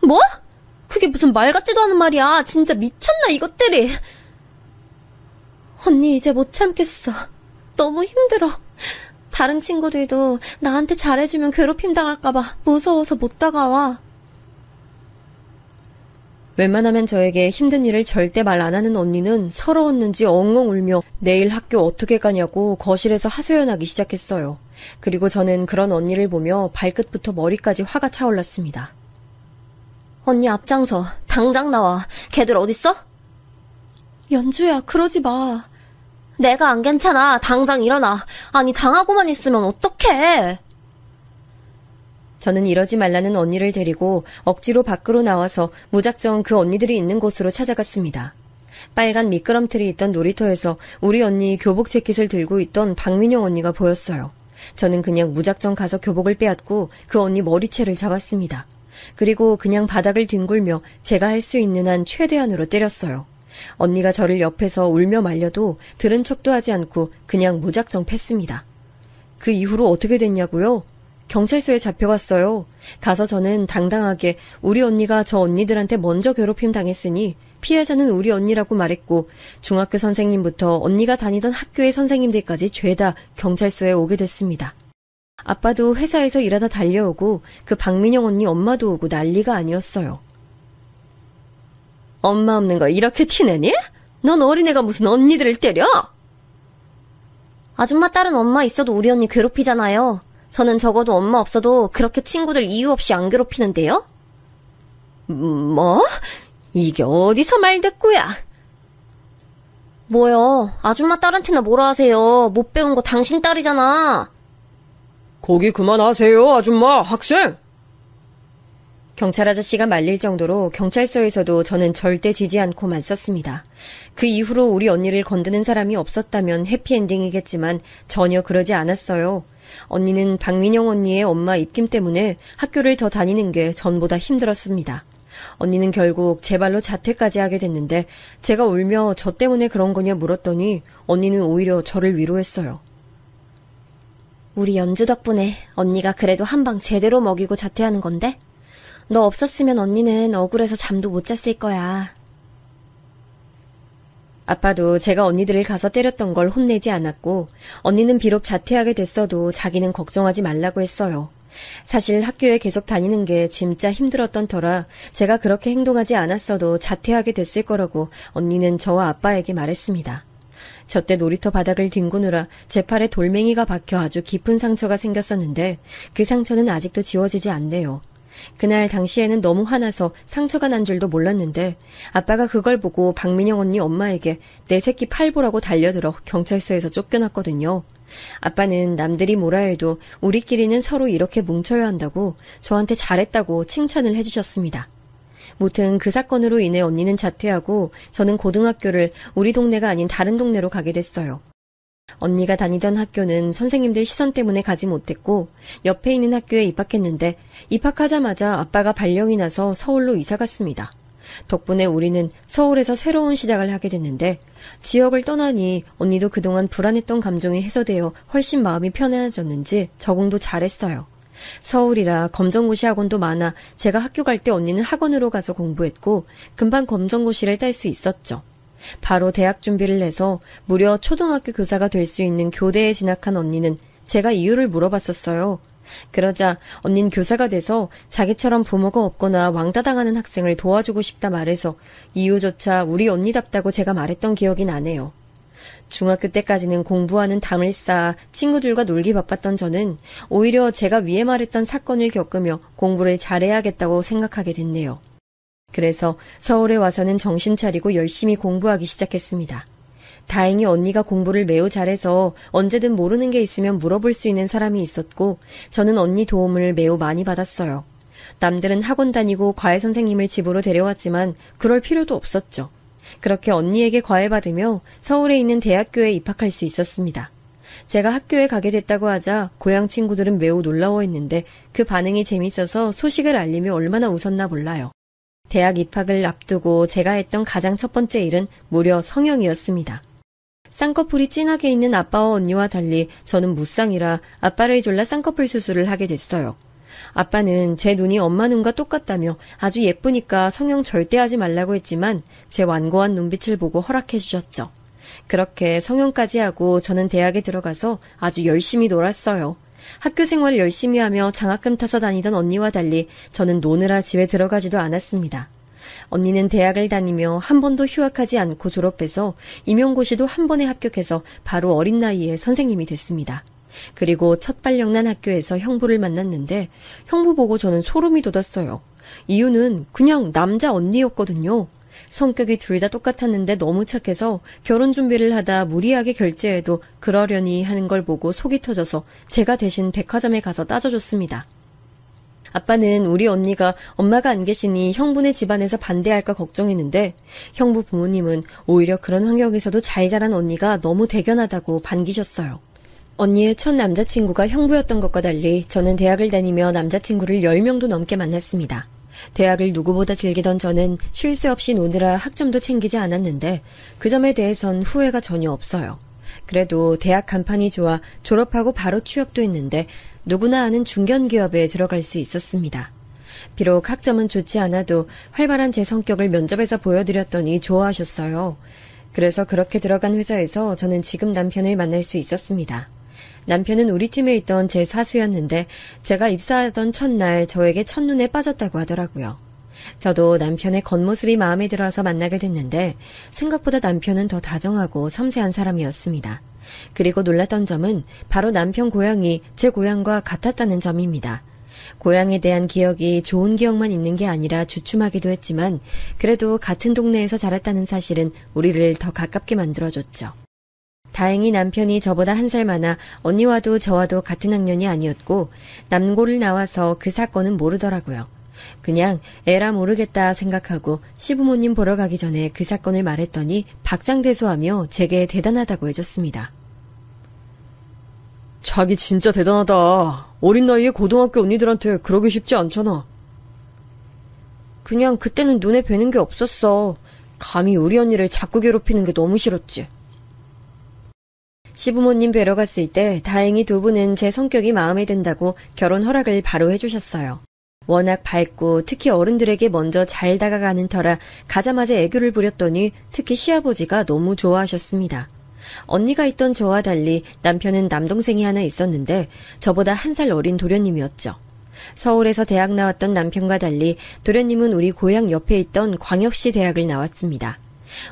뭐? 그게 무슨 말 같지도 않은 말이야. 진짜 미쳤나 이것들이. 언니 이제 못 참겠어. 너무 힘들어. 다른 친구들도 나한테 잘해주면 괴롭힘 당할까봐 무서워서 못 다가와. 웬만하면 저에게 힘든 일을 절대 말 안 하는 언니는 서러웠는지 엉엉 울며 내일 학교 어떻게 가냐고 거실에서 하소연하기 시작했어요. 그리고 저는 그런 언니를 보며 발끝부터 머리까지 화가 차올랐습니다. 언니 앞장서. 당장 나와. 걔들 어딨어? 연주야, 그러지 마. 내가 안 괜찮아. 당장 일어나. 아니 당하고만 있으면 어떡해. 저는 이러지 말라는 언니를 데리고 억지로 밖으로 나와서 무작정 그 언니들이 있는 곳으로 찾아갔습니다. 빨간 미끄럼틀이 있던 놀이터에서 우리 언니 교복 재킷을 들고 있던 박민영 언니가 보였어요. 저는 그냥 무작정 가서 교복을 빼앗고 그 언니 머리채를 잡았습니다. 그리고 그냥 바닥을 뒹굴며 제가 할 수 있는 한 최대한으로 때렸어요. 언니가 저를 옆에서 울며 말려도 들은 척도 하지 않고 그냥 무작정 팼습니다. 그 이후로 어떻게 됐냐고요? 경찰서에 잡혀갔어요. 가서 저는 당당하게 우리 언니가 저 언니들한테 먼저 괴롭힘 당했으니 피해자는 우리 언니라고 말했고 중학교 선생님부터 언니가 다니던 학교의 선생님들까지 죄다 경찰서에 오게 됐습니다. 아빠도 회사에서 일하다 달려오고 그 박민영 언니 엄마도 오고 난리가 아니었어요. 엄마 없는 거 이렇게 티내니? 넌 어린애가 무슨 언니들을 때려? 아줌마 딸은 엄마 있어도 우리 언니 괴롭히잖아요. 저는 적어도 엄마 없어도 그렇게 친구들 이유 없이 안 괴롭히는데요? 뭐? 이게 어디서 말대꾸야? 뭐요? 아줌마 딸한테나 뭐라 하세요. 못 배운 거 당신 딸이잖아. 거기 그만하세요, 아줌마, 학생! 경찰 아저씨가 말릴 정도로 경찰서에서도 저는 절대 지지 않고 맞섰습니다. 그 이후로 우리 언니를 건드는 사람이 없었다면 해피엔딩이겠지만 전혀 그러지 않았어요. 언니는 박민영 언니의 엄마 입김 때문에 학교를 더 다니는 게 전보다 힘들었습니다. 언니는 결국 제 발로 자퇴까지 하게 됐는데 제가 울며 저 때문에 그런 거냐 물었더니 언니는 오히려 저를 위로했어요. 우리 연주 덕분에 언니가 그래도 한 방 제대로 먹이고 자퇴하는 건데? 너 없었으면 언니는 억울해서 잠도 못 잤을 거야. 아빠도 제가 언니들을 가서 때렸던 걸 혼내지 않았고 언니는 비록 자퇴하게 됐어도 자기는 걱정하지 말라고 했어요. 사실 학교에 계속 다니는 게 진짜 힘들었던 터라 제가 그렇게 행동하지 않았어도 자퇴하게 됐을 거라고 언니는 저와 아빠에게 말했습니다. 저때 놀이터 바닥을 뒹구느라 제 팔에 돌멩이가 박혀 아주 깊은 상처가 생겼었는데 그 상처는 아직도 지워지지 않네요. 그날 당시에는 너무 화나서 상처가 난 줄도 몰랐는데 아빠가 그걸 보고 박민영 언니 엄마에게 내 새끼 팔 보라고 달려들어 경찰서에서 쫓겨났거든요. 아빠는 남들이 뭐라 해도 우리끼리는 서로 이렇게 뭉쳐야 한다고 저한테 잘했다고 칭찬을 해주셨습니다. 무튼 그 사건으로 인해 언니는 자퇴하고 저는 고등학교를 우리 동네가 아닌 다른 동네로 가게 됐어요. 언니가 다니던 학교는 선생님들 시선 때문에 가지 못했고 옆에 있는 학교에 입학했는데 입학하자마자 아빠가 발령이 나서 서울로 이사 갔습니다. 덕분에 우리는 서울에서 새로운 시작을 하게 됐는데 지역을 떠나니 언니도 그동안 불안했던 감정이 해소되어 훨씬 마음이 편안해졌는지 적응도 잘했어요. 서울이라 검정고시 학원도 많아 제가 학교 갈 때 언니는 학원으로 가서 공부했고 금방 검정고시를 딸 수 있었죠. 바로 대학 준비를 해서 무려 초등학교 교사가 될 수 있는 교대에 진학한 언니는 제가 이유를 물어봤었어요. 그러자 언닌 교사가 돼서 자기처럼 부모가 없거나 왕따당하는 학생을 도와주고 싶다 말해서 이유조차 우리 언니답다고 제가 말했던 기억이 나네요. 중학교 때까지는 공부하는 담을 쌓아 친구들과 놀기 바빴던 저는 오히려 제가 위에 말했던 사건을 겪으며 공부를 잘해야겠다고 생각하게 됐네요. 그래서 서울에 와서는 정신 차리고 열심히 공부하기 시작했습니다. 다행히 언니가 공부를 매우 잘해서 언제든 모르는 게 있으면 물어볼 수 있는 사람이 있었고 저는 언니 도움을 매우 많이 받았어요. 남들은 학원 다니고 과외 선생님을 집으로 데려왔지만 그럴 필요도 없었죠. 그렇게 언니에게 과외받으며 서울에 있는 대학교에 입학할 수 있었습니다. 제가 학교에 가게 됐다고 하자 고향 친구들은 매우 놀라워했는데 그 반응이 재밌어서 소식을 알리며 얼마나 웃었나 몰라요. 대학 입학을 앞두고 제가 했던 가장 첫 번째 일은 무려 성형이었습니다. 쌍꺼풀이 진하게 있는 아빠와 언니와 달리 저는 무쌍이라 아빠를 졸라 쌍꺼풀 수술을 하게 됐어요. 아빠는 제 눈이 엄마 눈과 똑같다며 아주 예쁘니까 성형 절대 하지 말라고 했지만 제 완고한 눈빛을 보고 허락해 주셨죠. 그렇게 성형까지 하고 저는 대학에 들어가서 아주 열심히 놀았어요. 학교 생활 열심히 하며 장학금 타서 다니던 언니와 달리 저는 노느라 집에 들어가지도 않았습니다. 언니는 대학을 다니며 한 번도 휴학하지 않고 졸업해서 임용고시도 한 번에 합격해서 바로 어린 나이에 선생님이 됐습니다. 그리고 첫 발령난 학교에서 형부를 만났는데 형부 보고 저는 소름이 돋았어요. 이유는 그냥 남자 언니였거든요. 성격이 둘 다 똑같았는데 너무 착해서 결혼 준비를 하다 무리하게 결제해도 그러려니 하는 걸 보고 속이 터져서 제가 대신 백화점에 가서 따져줬습니다. 아빠는 우리 언니가 엄마가 안 계시니 형부네 집안에서 반대할까 걱정했는데 형부 부모님은 오히려 그런 환경에서도 잘 자란 언니가 너무 대견하다고 반기셨어요. 언니의 첫 남자친구가 형부였던 것과 달리 저는 대학을 다니며 남자친구를 10명도 넘게 만났습니다. 대학을 누구보다 즐기던 저는 쉴 새 없이 노느라 학점도 챙기지 않았는데 그 점에 대해선 후회가 전혀 없어요. 그래도 대학 간판이 좋아 졸업하고 바로 취업도 했는데 누구나 아는 중견기업에 들어갈 수 있었습니다. 비록 학점은 좋지 않아도 활발한 제 성격을 면접에서 보여드렸더니 좋아하셨어요. 그래서 그렇게 들어간 회사에서 저는 지금 남편을 만날 수 있었습니다. 남편은 우리 팀에 있던 제 사수였는데 제가 입사하던 첫날 저에게 첫눈에 빠졌다고 하더라고요. 저도 남편의 겉모습이 마음에 들어서 만나게 됐는데 생각보다 남편은 더 다정하고 섬세한 사람이었습니다. 그리고 놀랐던 점은 바로 남편 고향이 제 고향과 같았다는 점입니다. 고향에 대한 기억이 좋은 기억만 있는 게 아니라 주춤하기도 했지만 그래도 같은 동네에서 자랐다는 사실은 우리를 더 가깝게 만들어줬죠. 다행히 남편이 저보다 1살 많아 언니와도 저와도 같은 학년이 아니었고 남고를 나와서 그 사건은 모르더라고요. 그냥 에라 모르겠다 생각하고 시부모님 보러 가기 전에 그 사건을 말했더니 박장대소하며 제게 대단하다고 해줬습니다. 자기 진짜 대단하다. 어린 나이에 고등학교 언니들한테 그러기 쉽지 않잖아. 그냥 그때는 눈에 뵈는 게 없었어. 감히 우리 언니를 자꾸 괴롭히는 게 너무 싫었지. 시부모님 뵈러 갔을 때 다행히 두 분은 제 성격이 마음에 든다고 결혼 허락을 바로 해주셨어요. 워낙 밝고 특히 어른들에게 먼저 잘 다가가는 터라 가자마자 애교를 부렸더니 특히 시아버지가 너무 좋아하셨습니다. 언니가 있던 저와 달리 남편은 남동생이 하나 있었는데 저보다 1살 어린 도련님이었죠. 서울에서 대학 나왔던 남편과 달리 도련님은 우리 고향 옆에 있던 광역시 대학을 나왔습니다.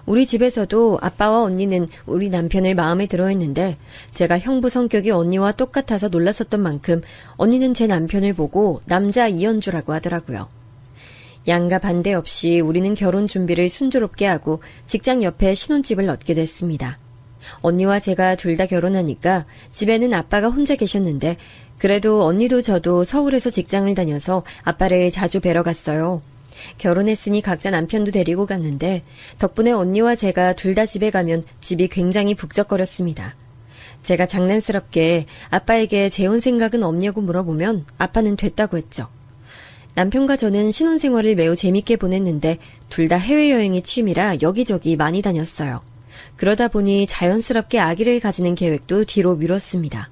우리 집에서도 아빠와 언니는 우리 남편을 마음에 들어했는데 제가 형부 성격이 언니와 똑같아서 놀랐었던 만큼 언니는 제 남편을 보고 남자 이연주라고 하더라고요. 양가 반대 없이 우리는 결혼 준비를 순조롭게 하고 직장 옆에 신혼집을 얻게 됐습니다. 언니와 제가 둘 다 결혼하니까 집에는 아빠가 혼자 계셨는데 그래도 언니도 저도 서울에서 직장을 다녀서 아빠를 자주 뵈러 갔어요. 결혼했으니 각자 남편도 데리고 갔는데 덕분에 언니와 제가 둘 다 집에 가면 집이 굉장히 북적거렸습니다. 제가 장난스럽게 아빠에게 재혼 생각은 없냐고 물어보면 아빠는 됐다고 했죠. 남편과 저는 신혼생활을 매우 재밌게 보냈는데 둘 다 해외여행이 취미라 여기저기 많이 다녔어요. 그러다 보니 자연스럽게 아기를 가지는 계획도 뒤로 미뤘습니다.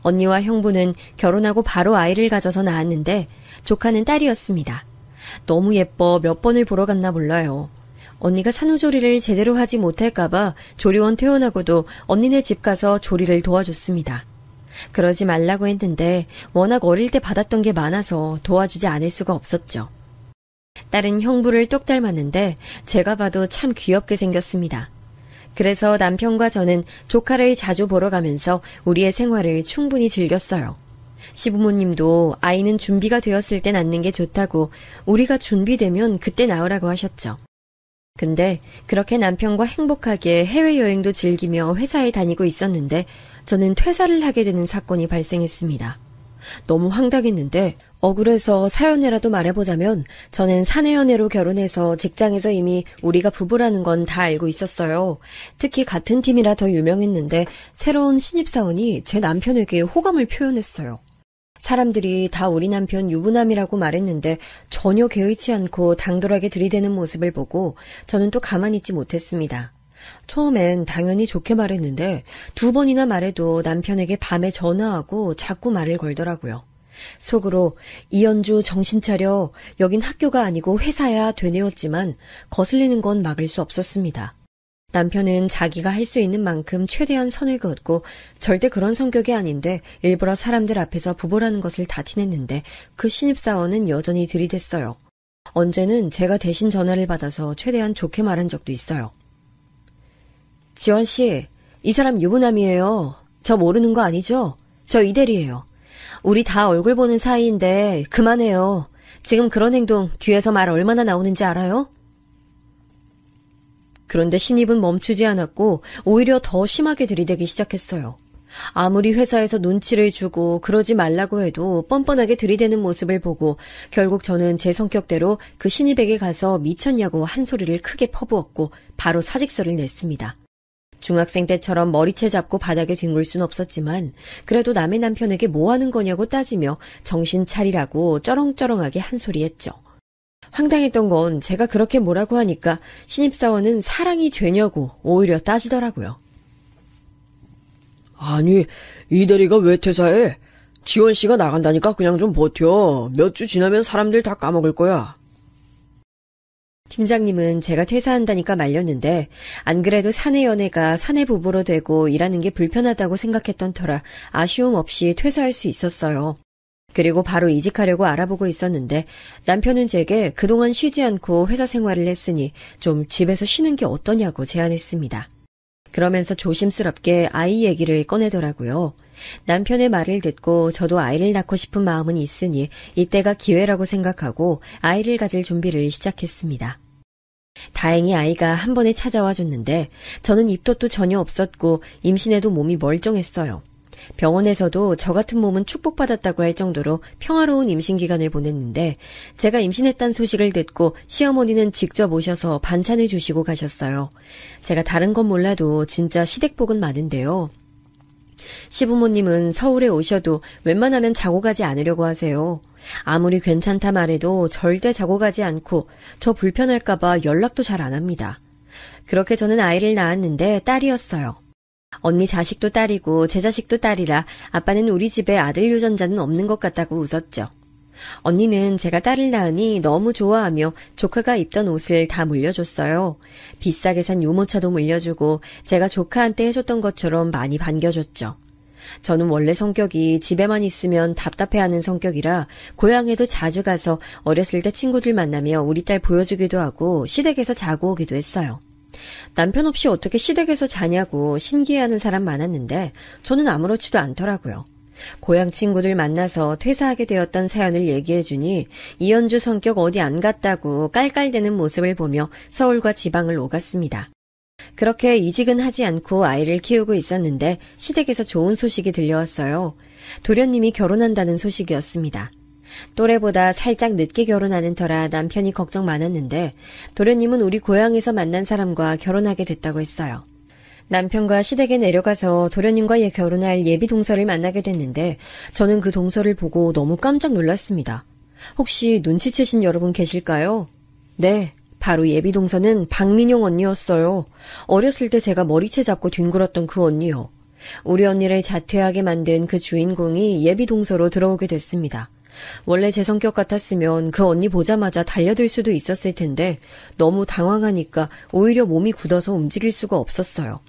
언니와 형부는 결혼하고 바로 아이를 가져서 낳았는데 조카는 딸이었습니다. 너무 예뻐 몇 번을 보러 갔나 몰라요. 언니가 산후조리를 제대로 하지 못할까봐 조리원 퇴원하고도 언니네 집 가서 조리를 도와줬습니다. 그러지 말라고 했는데 워낙 어릴 때 받았던 게 많아서 도와주지 않을 수가 없었죠. 딸은 형부를 똑 닮았는데 제가 봐도 참 귀엽게 생겼습니다. 그래서 남편과 저는 조카를 자주 보러 가면서 우리의 생활을 충분히 즐겼어요. 시부모님도 아이는 준비가 되었을 때 낳는 게 좋다고 우리가 준비되면 그때 낳으라고 하셨죠. 근데 그렇게 남편과 행복하게 해외여행도 즐기며 회사에 다니고 있었는데 저는 퇴사를 하게 되는 사건이 발생했습니다. 너무 황당했는데 억울해서 사연이라도 말해보자면 저는 사내연애로 결혼해서 직장에서 이미 우리가 부부라는 건 다 알고 있었어요. 특히 같은 팀이라 더 유명했는데 새로운 신입사원이 제 남편에게 호감을 표현했어요. 사람들이 다 우리 남편 유부남이라고 말했는데 전혀 개의치 않고 당돌하게 들이대는 모습을 보고 저는 또 가만히 있지 못했습니다. 처음엔 당연히 좋게 말했는데 2번이나 말해도 남편에게 밤에 전화하고 자꾸 말을 걸더라고요. 속으로 이연주 정신 차려 여긴 학교가 아니고 회사야 되뇌었지만 거슬리는 건 막을 수 없었습니다. 남편은 자기가 할 수 있는 만큼 최대한 선을 그었고 절대 그런 성격이 아닌데 일부러 사람들 앞에서 부부라는 것을 다 티냈는데 그 신입사원은 여전히 들이댔어요. 언제는 제가 대신 전화를 받아서 최대한 좋게 말한 적도 있어요. 지원씨, 이 사람 유부남이에요. 저 모르는 거 아니죠? 저 이대리예요. 우리 다 얼굴 보는 사이인데 그만해요. 지금 그런 행동 뒤에서 말 얼마나 나오는지 알아요? 그런데 신입은 멈추지 않았고 오히려 더 심하게 들이대기 시작했어요. 아무리 회사에서 눈치를 주고 그러지 말라고 해도 뻔뻔하게 들이대는 모습을 보고 결국 저는 제 성격대로 그 신입에게 가서 미쳤냐고 한 소리를 크게 퍼부었고 바로 사직서를 냈습니다. 중학생 때처럼 머리채 잡고 바닥에 뒹굴 순 없었지만 그래도 남의 남편에게 뭐 하는 거냐고 따지며 정신 차리라고 쩌렁쩌렁하게 한 소리 했죠. 황당했던 건 제가 그렇게 뭐라고 하니까 신입사원은 사랑이 죄냐고 오히려 따지더라고요. 아니, 이 대리가 왜 퇴사해? 지원 씨가 나간다니까 그냥 좀 버텨. 몇 주 지나면 사람들 다 까먹을 거야. 팀장님은 제가 퇴사한다니까 말렸는데 안 그래도 사내 연애가 사내 부부로 되고 일하는 게 불편하다고 생각했던 터라 아쉬움 없이 퇴사할 수 있었어요. 그리고 바로 이직하려고 알아보고 있었는데 남편은 제게 그동안 쉬지 않고 회사 생활을 했으니 좀 집에서 쉬는 게 어떠냐고 제안했습니다. 그러면서 조심스럽게 아이 얘기를 꺼내더라고요. 남편의 말을 듣고 저도 아이를 낳고 싶은 마음은 있으니 이때가 기회라고 생각하고 아이를 가질 준비를 시작했습니다. 다행히 아이가 한 번에 찾아와 줬는데 저는 입덧도 전혀 없었고 임신해도 몸이 멀쩡했어요. 병원에서도 저 같은 몸은 축복받았다고 할 정도로 평화로운 임신 기간을 보냈는데 제가 임신했다는 소식을 듣고 시어머니는 직접 오셔서 반찬을 주시고 가셨어요. 제가 다른 건 몰라도 진짜 시댁복은 많은데요. 시부모님은 서울에 오셔도 웬만하면 자고 가지 않으려고 하세요. 아무리 괜찮다 말해도 절대 자고 가지 않고 저 불편할까봐 연락도 잘 안 합니다. 그렇게 저는 아이를 낳았는데 딸이었어요. 언니 자식도 딸이고 제 자식도 딸이라 아빠는 우리 집에 아들 유전자는 없는 것 같다고 웃었죠. 언니는 제가 딸을 낳으니 너무 좋아하며 조카가 입던 옷을 다 물려줬어요. 비싸게 산 유모차도 물려주고 제가 조카한테 해줬던 것처럼 많이 반겨줬죠. 저는 원래 성격이 집에만 있으면 답답해하는 성격이라 고향에도 자주 가서 어렸을 때 친구들 만나며 우리 딸 보여주기도 하고 시댁에서 자고 오기도 했어요. 남편 없이 어떻게 시댁에서 자냐고 신기해하는 사람 많았는데 저는 아무렇지도 않더라고요. 고향 친구들 만나서 퇴사하게 되었던 사연을 얘기해주니 이연주 성격 어디 안 갔다고 깔깔대는 모습을 보며 서울과 지방을 오갔습니다. 그렇게 이직은 하지 않고 아이를 키우고 있었는데 시댁에서 좋은 소식이 들려왔어요. 도련님이 결혼한다는 소식이었습니다. 또래보다 살짝 늦게 결혼하는 터라 남편이 걱정 많았는데 도련님은 우리 고향에서 만난 사람과 결혼하게 됐다고 했어요. 남편과 시댁에 내려가서 도련님과 결혼할 예비 동서를 만나게 됐는데 저는 그 동서를 보고 너무 깜짝 놀랐습니다. 혹시 눈치채신 여러분 계실까요? 네, 바로 예비 동서는 박민용 언니였어요. 어렸을 때 제가 머리채 잡고 뒹굴었던 그 언니요. 우리 언니를 자퇴하게 만든 그 주인공이 예비 동서로 들어오게 됐습니다. 원래 제 성격 같았으면 그 언니 보자마자 달려들 수도 있었을 텐데 너무 당황하니까 오히려 몸이 굳어서 움직일 수가 없었어요.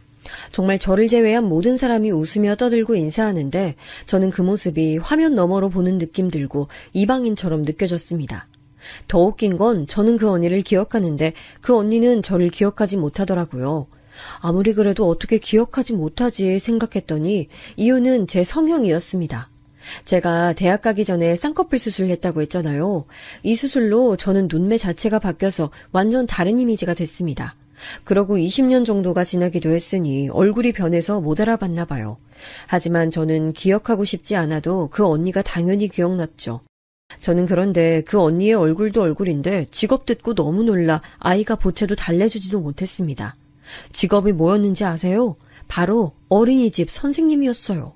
정말 저를 제외한 모든 사람이 웃으며 떠들고 인사하는데 저는 그 모습이 화면 너머로 보는 느낌 들고 이방인처럼 느껴졌습니다. 더 웃긴 건 저는 그 언니를 기억하는데 그 언니는 저를 기억하지 못하더라고요. 아무리 그래도 어떻게 기억하지 못하지 생각했더니 이유는 제 성형이었습니다. 제가 대학 가기 전에 쌍꺼풀 수술을 했다고 했잖아요. 이 수술로 저는 눈매 자체가 바뀌어서 완전 다른 이미지가 됐습니다. 그러고 20년 정도가 지나기도 했으니 얼굴이 변해서 못 알아봤나 봐요. 하지만 저는 기억하고 싶지 않아도 그 언니가 당연히 기억났죠. 저는 그런데 그 언니의 얼굴도 얼굴인데 직업 듣고 너무 놀라 아이가 보채도 달래주지도 못했습니다. 직업이 뭐였는지 아세요? 바로 어린이집 선생님이었어요.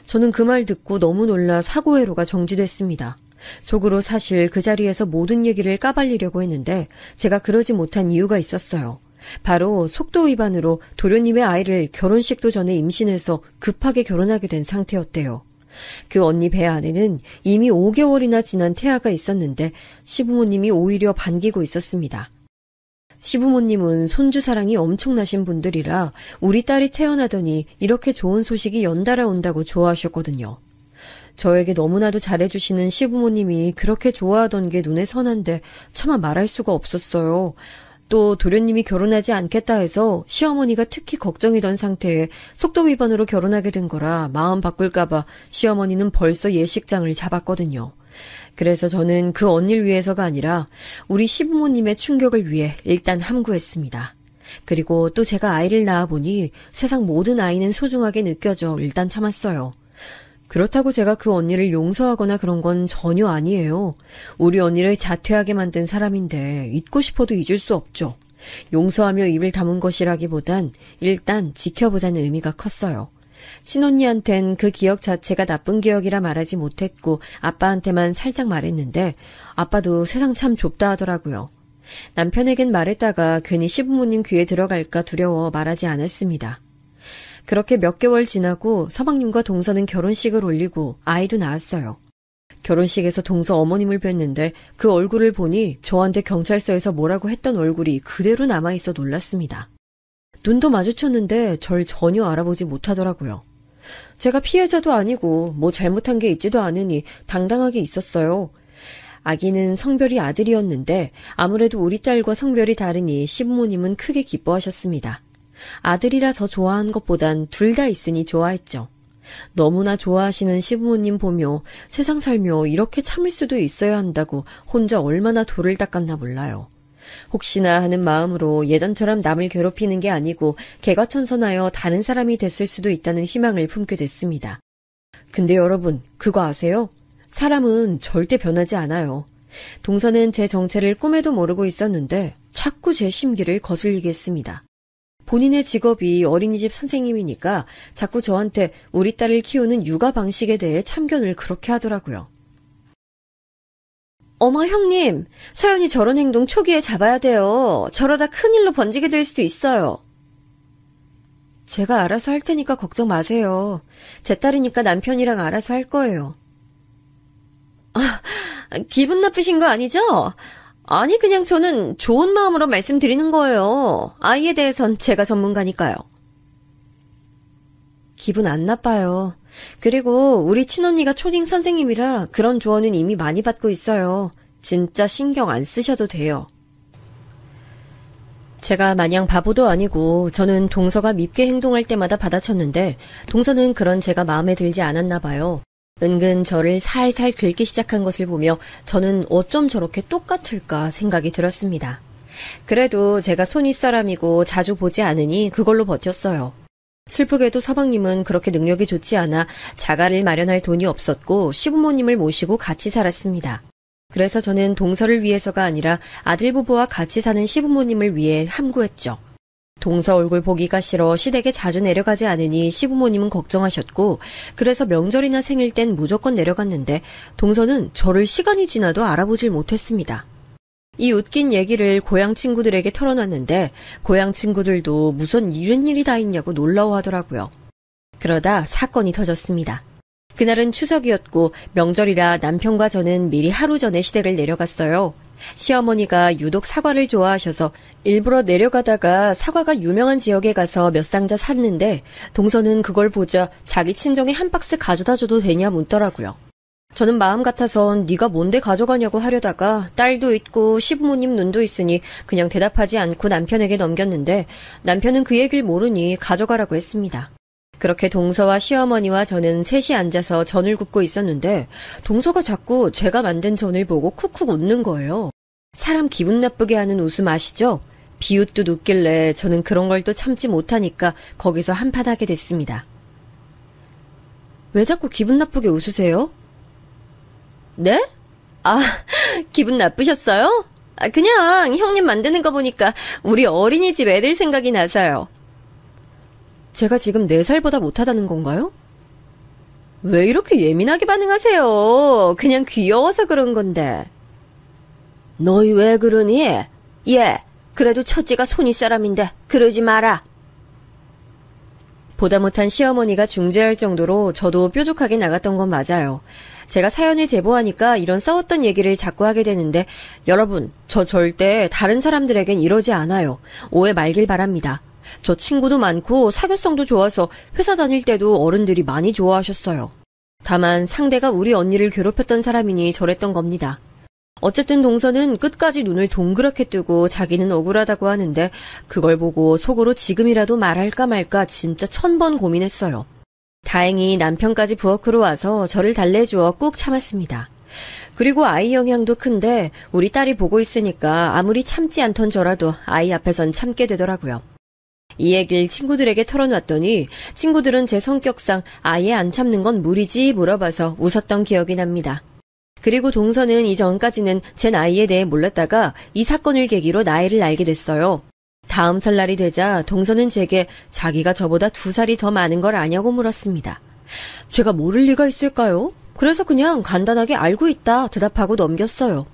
저는 그 말 듣고 너무 놀라 사고회로가 정지됐습니다. 속으로 사실 그 자리에서 모든 얘기를 까발리려고 했는데 제가 그러지 못한 이유가 있었어요. 바로 속도 위반으로 도련님의 아이를 결혼식도 전에 임신해서 급하게 결혼하게 된 상태였대요. 그 언니 배 안에는 이미 5개월이나 지난 태아가 있었는데 시부모님이 오히려 반기고 있었습니다. 시부모님은 손주 사랑이 엄청나신 분들이라 우리 딸이 태어나더니 이렇게 좋은 소식이 연달아 온다고 좋아하셨거든요. 저에게 너무나도 잘해주시는 시부모님이 그렇게 좋아하던 게 눈에 선한데 차마 말할 수가 없었어요. 또 도련님이 결혼하지 않겠다 해서 시어머니가 특히 걱정이던 상태에 속도 위반으로 결혼하게 된 거라 마음 바꿀까봐 시어머니는 벌써 예식장을 잡았거든요. 그래서 저는 그 언니를 위해서가 아니라 우리 시부모님의 충격을 위해 일단 함구했습니다. 그리고 또 제가 아이를 낳아보니 세상 모든 아이는 소중하게 느껴져 일단 참았어요. 그렇다고 제가 그 언니를 용서하거나 그런 건 전혀 아니에요. 우리 언니를 자퇴하게 만든 사람인데 잊고 싶어도 잊을 수 없죠. 용서하며 입을 다문 것이라기보단 일단 지켜보자는 의미가 컸어요. 친언니한텐 그 기억 자체가 나쁜 기억이라 말하지 못했고 아빠한테만 살짝 말했는데 아빠도 세상 참 좁다 하더라고요. 남편에겐 말했다가 괜히 시부모님 귀에 들어갈까 두려워 말하지 않았습니다. 그렇게 몇 개월 지나고 서방님과 동서는 결혼식을 올리고 아이도 낳았어요. 결혼식에서 동서 어머님을 뵀는데 그 얼굴을 보니 저한테 경찰서에서 뭐라고 했던 얼굴이 그대로 남아있어 놀랐습니다. 눈도 마주쳤는데 절 전혀 알아보지 못하더라고요. 제가 피해자도 아니고 뭐 잘못한 게 있지도 않으니 당당하게 있었어요. 아기는 성별이 아들이었는데 아무래도 우리 딸과 성별이 다르니 시부모님은 크게 기뻐하셨습니다. 아들이라 더 좋아한 것보단 둘 다 있으니 좋아했죠. 너무나 좋아하시는 시부모님 보며 세상 살며 이렇게 참을 수도 있어야 한다고 혼자 얼마나 돌을 닦았나 몰라요. 혹시나 하는 마음으로 예전처럼 남을 괴롭히는 게 아니고 개과천선하여 다른 사람이 됐을 수도 있다는 희망을 품게 됐습니다. 근데 여러분, 그거 아세요? 사람은 절대 변하지 않아요. 동서는 제 정체를 꿈에도 모르고 있었는데 자꾸 제 심기를 거슬리게 했습니다. 본인의 직업이 어린이집 선생님이니까 자꾸 저한테 우리 딸을 키우는 육아 방식에 대해 참견을 그렇게 하더라고요. 어머 형님, 서연이 저런 행동 초기에 잡아야 돼요. 저러다 큰일로 번지게 될 수도 있어요. 제가 알아서 할 테니까 걱정 마세요. 제 딸이니까 남편이랑 알아서 할 거예요. 기분 나쁘신 거 아니죠? 아니, 그냥 저는 좋은 마음으로 말씀드리는 거예요. 아이에 대해선 제가 전문가니까요. 기분 안 나빠요. 그리고 우리 친언니가 초딩 선생님이라 그런 조언은 이미 많이 받고 있어요. 진짜 신경 안 쓰셔도 돼요. 제가 마냥 바보도 아니고 저는 동서가 밉게 행동할 때마다 받아쳤는데 동서는 그런 제가 마음에 들지 않았나 봐요. 은근 저를 살살 긁기 시작한 것을 보며 저는 어쩜 저렇게 똑같을까 생각이 들었습니다. 그래도 제가 손윗 사람이고 자주 보지 않으니 그걸로 버텼어요. 슬프게도 서방님은 그렇게 능력이 좋지 않아 자가를 마련할 돈이 없었고 시부모님을 모시고 같이 살았습니다. 그래서 저는 동서를 위해서가 아니라 아들 부부와 같이 사는 시부모님을 위해 함구했죠. 동서 얼굴 보기가 싫어 시댁에 자주 내려가지 않으니 시부모님은 걱정하셨고 그래서 명절이나 생일 땐 무조건 내려갔는데 동서는 저를 시간이 지나도 알아보질 못했습니다. 이 웃긴 얘기를 고향 친구들에게 털어놨는데 고향 친구들도 무슨 이런 일이 다 있냐고 놀라워하더라고요. 그러다 사건이 터졌습니다. 그날은 추석이었고 명절이라 남편과 저는 미리 하루 전에 시댁을 내려갔어요. 시어머니가 유독 사과를 좋아하셔서 일부러 내려가다가 사과가 유명한 지역에 가서 몇 상자 샀는데 동서는 그걸 보자 자기 친정에 한 박스 가져다 줘도 되냐 묻더라고요. 저는 마음 같아선 네가 뭔데 가져가냐고 하려다가 딸도 있고 시부모님 눈도 있으니 그냥 대답하지 않고 남편에게 넘겼는데 남편은 그 얘기를 모르니 가져가라고 했습니다. 그렇게 동서와 시어머니와 저는 셋이 앉아서 전을 굽고 있었는데 동서가 자꾸 제가 만든 전을 보고 쿡쿡 웃는 거예요. 사람 기분 나쁘게 하는 웃음 아시죠? 비웃듯 웃길래 저는 그런 걸 또 참지 못하니까 거기서 한판 하게 됐습니다. 왜 자꾸 기분 나쁘게 웃으세요? 네? 아, 기분 나쁘셨어요? 그냥 형님 만드는 거 보니까 우리 어린이집 애들 생각이 나서요. 제가 지금 4살보다 못하다는 건가요? 왜 이렇게 예민하게 반응하세요? 그냥 귀여워서 그런 건데. 너희 왜 그러니? 얘, 그래도 첫째가 손윗 사람인데 그러지 마라. 보다 못한 시어머니가 중재할 정도로 저도 뾰족하게 나갔던 건 맞아요. 제가 사연을 제보하니까 이런 싸웠던 얘기를 자꾸 하게 되는데 여러분, 저 절대 다른 사람들에겐 이러지 않아요. 오해 말길 바랍니다. 저 친구도 많고 사교성도 좋아서 회사 다닐 때도 어른들이 많이 좋아하셨어요. 다만 상대가 우리 언니를 괴롭혔던 사람이니 저랬던 겁니다. 어쨌든 동서는 끝까지 눈을 동그랗게 뜨고 자기는 억울하다고 하는데 그걸 보고 속으로 지금이라도 말할까 말까 진짜 1000번 고민했어요. 다행히 남편까지 부엌으로 와서 저를 달래주어 꾹 참았습니다. 그리고 아이 영향도 큰데 우리 딸이 보고 있으니까 아무리 참지 않던 저라도 아이 앞에선 참게 되더라고요. 이 얘기를 친구들에게 털어놨더니 친구들은 제 성격상 아예 안 참는 건 무리지 물어봐서 웃었던 기억이 납니다. 그리고 동서는 이전까지는 제 나이에 대해 몰랐다가 이 사건을 계기로 나이를 알게 됐어요. 다음 설날이 되자 동서는 제게 자기가 저보다 2살이 더 많은 걸 아냐고 물었습니다. 제가 모를 리가 있을까요? 그래서 그냥 간단하게 알고 있다 대답하고 넘겼어요.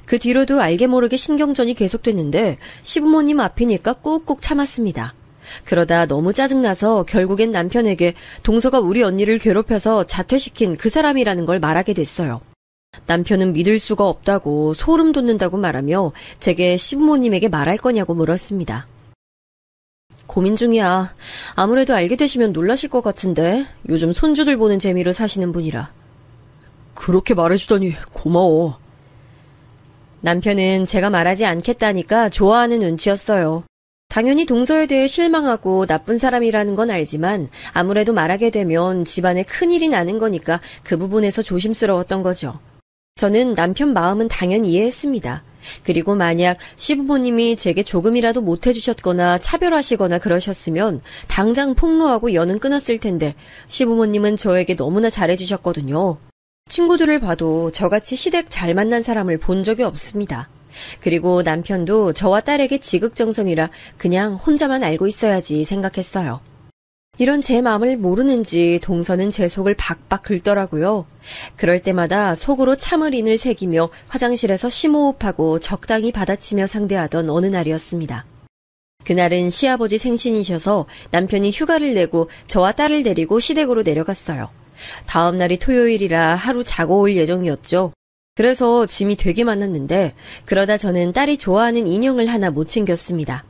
그 뒤로도 알게 모르게 신경전이 계속됐는데 시부모님 앞이니까 꾹꾹 참았습니다. 그러다 너무 짜증나서 결국엔 남편에게 동서가 우리 언니를 괴롭혀서 자퇴시킨 그 사람이라는 걸 말하게 됐어요. 남편은 믿을 수가 없다고 소름 돋는다고 말하며 제게 시부모님에게 말할 거냐고 물었습니다. 고민 중이야. 아무래도 알게 되시면 놀라실 것 같은데 요즘 손주들 보는 재미로 사시는 분이라. 그렇게 말해주다니 고마워. 남편은 제가 말하지 않겠다니까 좋아하는 눈치였어요. 당연히 동서에 대해 실망하고 나쁜 사람이라는 건 알지만 아무래도 말하게 되면 집안에 큰일이 나는 거니까 그 부분에서 조심스러웠던 거죠. 저는 남편 마음은 당연히 이해했습니다. 그리고 만약 시부모님이 제게 조금이라도 못해주셨거나 차별하시거나 그러셨으면 당장 폭로하고 연은 끊었을 텐데 시부모님은 저에게 너무나 잘해주셨거든요. 친구들을 봐도 저같이 시댁 잘 만난 사람을 본 적이 없습니다. 그리고 남편도 저와 딸에게 지극정성이라 그냥 혼자만 알고 있어야지 생각했어요. 이런 제 마음을 모르는지 동서는 제 속을 박박 긁더라고요. 그럴 때마다 속으로 참을 인을 새기며 화장실에서 심호흡하고 적당히 받아치며 상대하던 어느 날이었습니다. 그날은 시아버지 생신이셔서 남편이 휴가를 내고 저와 딸을 데리고 시댁으로 내려갔어요. 다음 날이 토요일이라 하루 자고 올 예정이었죠. 그래서 짐이 되게 많았는데 그러다 저는 딸이 좋아하는 인형을 하나 못 챙겼습니다.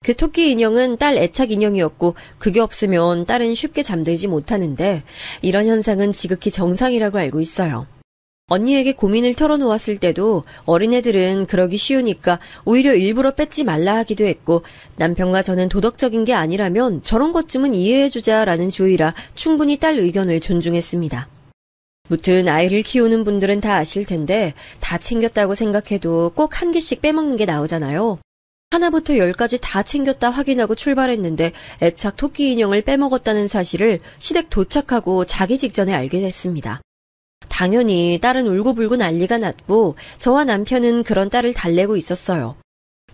그 토끼 인형은 딸 애착 인형이었고 그게 없으면 딸은 쉽게 잠들지 못하는데 이런 현상은 지극히 정상이라고 알고 있어요. 언니에게 고민을 털어놓았을 때도 어린애들은 그러기 쉬우니까 오히려 일부러 뺏지 말라 하기도 했고 남편과 저는 도덕적인 게 아니라면 저런 것쯤은 이해해주자라는 주의라 충분히 딸 의견을 존중했습니다. 무튼 아이를 키우는 분들은 다 아실 텐데 다 챙겼다고 생각해도 꼭 한 개씩 빼먹는 게 나오잖아요. 하나부터 10까지 다 챙겼다 확인하고 출발했는데 애착 토끼 인형을 빼먹었다는 사실을 시댁 도착하고 자기 직전에 알게 됐습니다. 당연히 딸은 울고불고 난리가 났고 저와 남편은 그런 딸을 달래고 있었어요.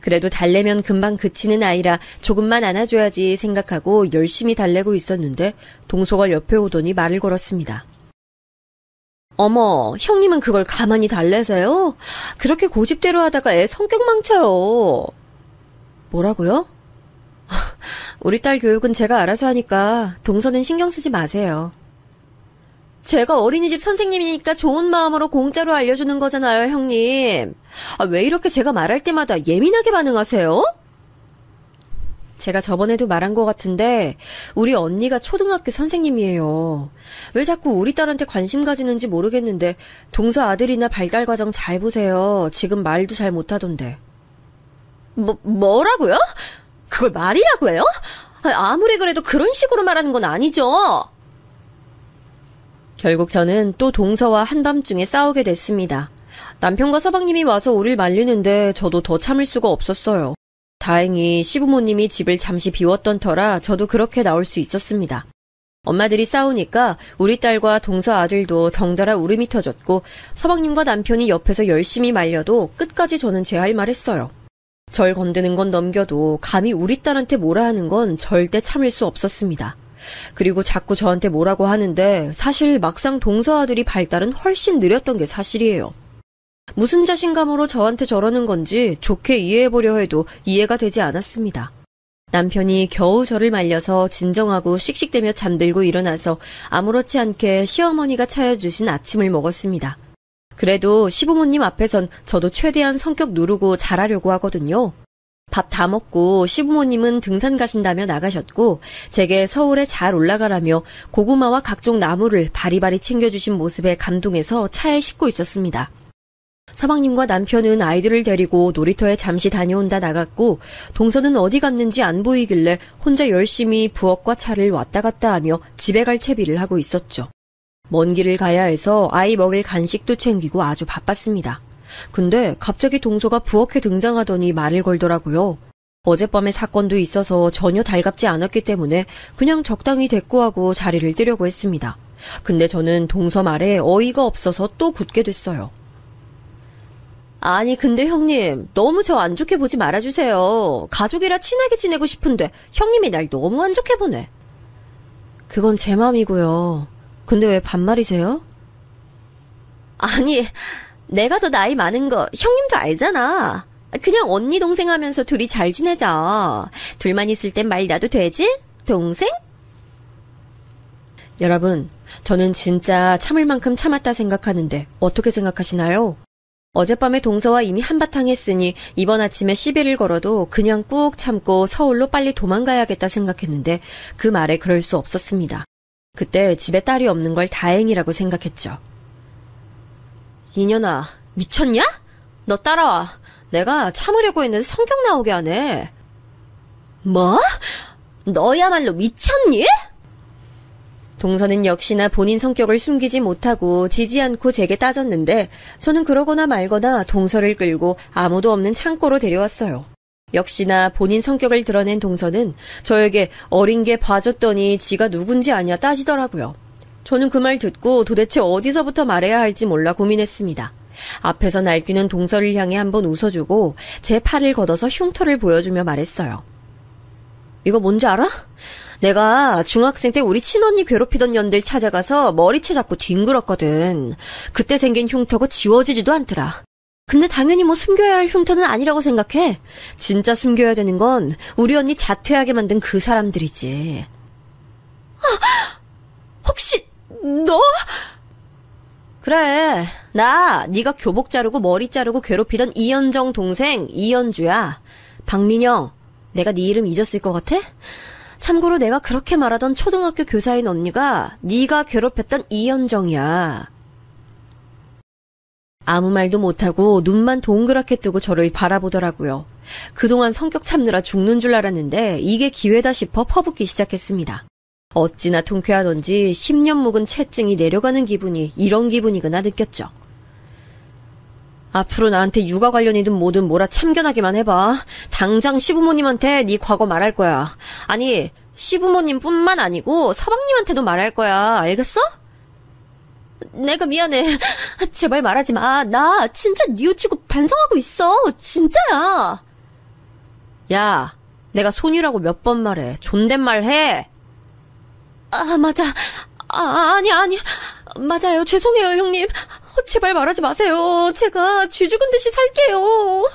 그래도 달래면 금방 그치는 아이라 조금만 안아줘야지 생각하고 열심히 달래고 있었는데 동서가 옆에 오더니 말을 걸었습니다. 어머, 형님은 그걸 가만히 달래세요? 그렇게 고집대로 하다가 애 성격 망쳐요. 뭐라고요? 우리 딸 교육은 제가 알아서 하니까 동서는 신경 쓰지 마세요. 제가 어린이집 선생님이니까 좋은 마음으로 공짜로 알려주는 거잖아요, 형님. 왜 이렇게 제가 말할 때마다 예민하게 반응하세요? 제가 저번에도 말한 것 같은데 우리 언니가 초등학교 선생님이에요. 왜 자꾸 우리 딸한테 관심 가지는지 모르겠는데 동서 아들이나 발달 과정 잘 보세요. 지금 말도 잘 못하던데. 뭐라고요? 그걸 말이라고 해요? 아무리 그래도 그런 식으로 말하는 건 아니죠. 결국 저는 또 동서와 한밤중에 싸우게 됐습니다. 남편과 서방님이 와서 우릴 말리는데 저도 더 참을 수가 없었어요. 다행히 시부모님이 집을 잠시 비웠던 터라 저도 그렇게 나올 수 있었습니다. 엄마들이 싸우니까 우리 딸과 동서 아들도 덩달아 울음이 터졌고 서방님과 남편이 옆에서 열심히 말려도 끝까지 저는 제 할 말 했어요. 절 건드는 건 넘겨도 감히 우리 딸한테 뭐라 하는 건 절대 참을 수 없었습니다. 그리고 자꾸 저한테 뭐라고 하는데 사실 막상 동서 아들이 발달은 훨씬 느렸던 게 사실이에요. 무슨 자신감으로 저한테 저러는 건지 좋게 이해해보려 해도 이해가 되지 않았습니다. 남편이 겨우 저를 말려서 진정하고 씩씩대며 잠들고 일어나서 아무렇지 않게 시어머니가 차려주신 아침을 먹었습니다. 그래도 시부모님 앞에선 저도 최대한 성격 누르고 잘하려고 하거든요. 밥 다 먹고 시부모님은 등산 가신다며 나가셨고 제게 서울에 잘 올라가라며 고구마와 각종 나물을 바리바리 챙겨주신 모습에 감동해서 차에 싣고 있었습니다. 서방님과 남편은 아이들을 데리고 놀이터에 잠시 다녀온다 나갔고 동서는 어디 갔는지 안 보이길래 혼자 열심히 부엌과 차를 왔다 갔다 하며 집에 갈 채비를 하고 있었죠. 먼 길을 가야 해서 아이 먹일 간식도 챙기고 아주 바빴습니다. 근데 갑자기 동서가 부엌에 등장하더니 말을 걸더라고요. 어젯밤에 사건도 있어서 전혀 달갑지 않았기 때문에 그냥 적당히 대꾸하고 자리를 뜨려고 했습니다. 근데 저는 동서 말에 어이가 없어서 또 굳게 됐어요. 아니 근데 형님 너무 저 안 좋게 보지 말아주세요. 가족이라 친하게 지내고 싶은데 형님이 날 너무 안 좋게 보네. 그건 제 맘이고요. 근데 왜 반말이세요? 아니 내가 더 나이 많은 거 형님도 알잖아. 그냥 언니 동생 하면서 둘이 잘 지내자. 둘만 있을 땐 말 놔도 되지? 동생? 여러분, 저는 진짜 참을 만큼 참았다 생각하는데 어떻게 생각하시나요? 어젯밤에 동서와 이미 한바탕 했으니 이번 아침에 시비를 걸어도 그냥 꾹 참고 서울로 빨리 도망가야겠다 생각했는데 그 말에 그럴 수 없었습니다. 그때 집에 딸이 없는 걸 다행이라고 생각했죠. 이년아, 미쳤냐? 너 따라와. 내가 참으려고 했는데 성격 나오게 하네. 뭐? 너야말로 미쳤니? 동서는 역시나 본인 성격을 숨기지 못하고 지지 않고 제게 따졌는데 저는 그러거나 말거나 동서를 끌고 아무도 없는 창고로 데려왔어요. 역시나 본인 성격을 드러낸 동서는 저에게 어린 게 봐줬더니 지가 누군지 아냐 따지더라고요. 저는 그 말 듣고 도대체 어디서부터 말해야 할지 몰라 고민했습니다. 앞에서 날뛰는 동서를 향해 한번 웃어주고 제 팔을 걷어서 흉터를 보여주며 말했어요. 이거 뭔지 알아? 내가 중학생 때 우리 친언니 괴롭히던 년들 찾아가서 머리채 잡고 뒹굴었거든. 그때 생긴 흉터고 지워지지도 않더라. 근데 당연히 뭐 숨겨야 할 흉터는 아니라고 생각해. 진짜 숨겨야 되는 건 우리 언니 자퇴하게 만든 그 사람들이지. 혹시 너? 그래, 나 네가 교복 자르고 머리 자르고 괴롭히던 이현정 동생 이현주야. 박민영, 내가 네 이름 잊었을 것 같아? 참고로 내가 그렇게 말하던 초등학교 교사인 언니가 네가 괴롭혔던 이현정이야. 아무 말도 못하고 눈만 동그랗게 뜨고 저를 바라보더라고요. 그동안 성격 참느라 죽는 줄 알았는데 이게 기회다 싶어 퍼붓기 시작했습니다. 어찌나 통쾌하던지 10년 묵은 채증이 내려가는 기분이 이런 기분이구나 느꼈죠. 앞으로 나한테 육아 관련이든 뭐든 뭐라 참견하기만 해봐. 당장 시부모님한테 네 과거 말할 거야. 아니, 시부모님뿐만 아니고 서방님한테도 말할 거야. 알겠어? 내가 미안해. 제발 말하지 마. 나 진짜 뉘우치고 반성하고 있어. 진짜야. 야, 내가 손이라고 몇 번 말해. 존댓말 해. 아, 맞아. 아니. 맞아요. 죄송해요, 형님. 제발 말하지 마세요. 제가 쥐 죽은 듯이 살게요.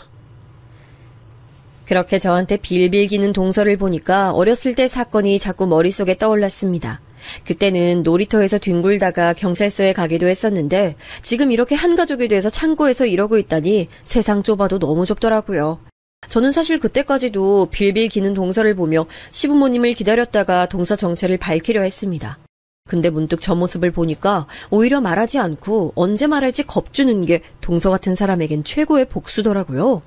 그렇게 저한테 빌빌 기는 동서를 보니까 어렸을 때 사건이 자꾸 머릿속에 떠올랐습니다. 그때는 놀이터에서 뒹굴다가 경찰서에 가기도 했었는데 지금 이렇게 한 가족이 돼서 창고에서 이러고 있다니 세상 좁아도 너무 좁더라고요. 저는 사실 그때까지도 빌빌 기는 동서를 보며 시부모님을 기다렸다가 동서 정체를 밝히려 했습니다. 근데 문득 저 모습을 보니까 오히려 말하지 않고 언제 말할지 겁주는 게 동서 같은 사람에겐 최고의 복수더라고요.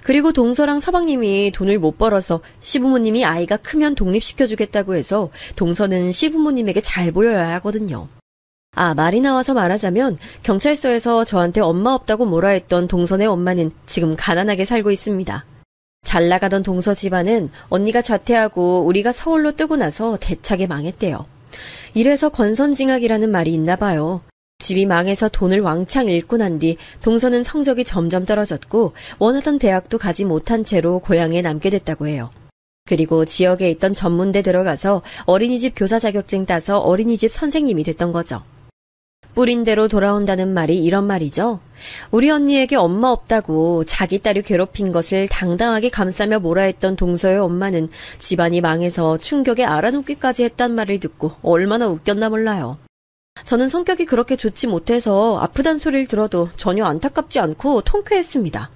그리고 동서랑 서방님이 돈을 못 벌어서 시부모님이 아이가 크면 독립시켜주겠다고 해서 동서는 시부모님에게 잘 보여야 하거든요. 아, 말이 나와서 말하자면 경찰서에서 저한테 엄마 없다고 뭐라 했던 동서네 엄마는 지금 가난하게 살고 있습니다. 잘 나가던 동서 집안은 언니가 자퇴하고 우리가 서울로 뜨고 나서 대차게 망했대요. 이래서 권선징악이라는 말이 있나 봐요. 집이 망해서 돈을 왕창 잃고 난 뒤 동서는 성적이 점점 떨어졌고 원하던 대학도 가지 못한 채로 고향에 남게 됐다고 해요. 그리고 지역에 있던 전문대 들어가서 어린이집 교사 자격증 따서 어린이집 선생님이 됐던 거죠. 뿌린 대로 돌아온다는 말이 이런 말이죠. 우리 언니에게 엄마 없다고 자기 딸이 괴롭힌 것을 당당하게 감싸며 뭐라 했던 동서의 엄마는 집안이 망해서 충격에 알아눕기까지 했단 말을 듣고 얼마나 웃겼나 몰라요. 저는 성격이 그렇게 좋지 못해서 아프단 소리를 들어도 전혀 안타깝지 않고 통쾌했습니다.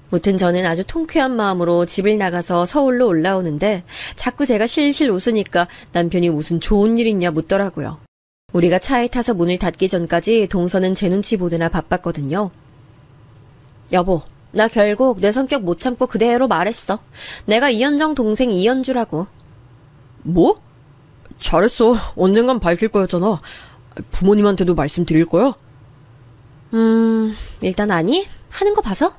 무튼 저는 아주 통쾌한 마음으로 집을 나가서 서울로 올라오는데 자꾸 제가 실실 웃으니까 남편이 무슨 좋은 일 있냐 묻더라고요. 우리가 차에 타서 문을 닫기 전까지 동서는 제 눈치 보느라 바빴거든요. 여보, 나 결국 내 성격 못 참고 그대로 말했어. 내가 이현정 동생 이현주라고. 뭐? 잘했어. 언젠간 밝힐 거였잖아. 부모님한테도 말씀드릴 거야? 일단 아니? 하는 거 봐서?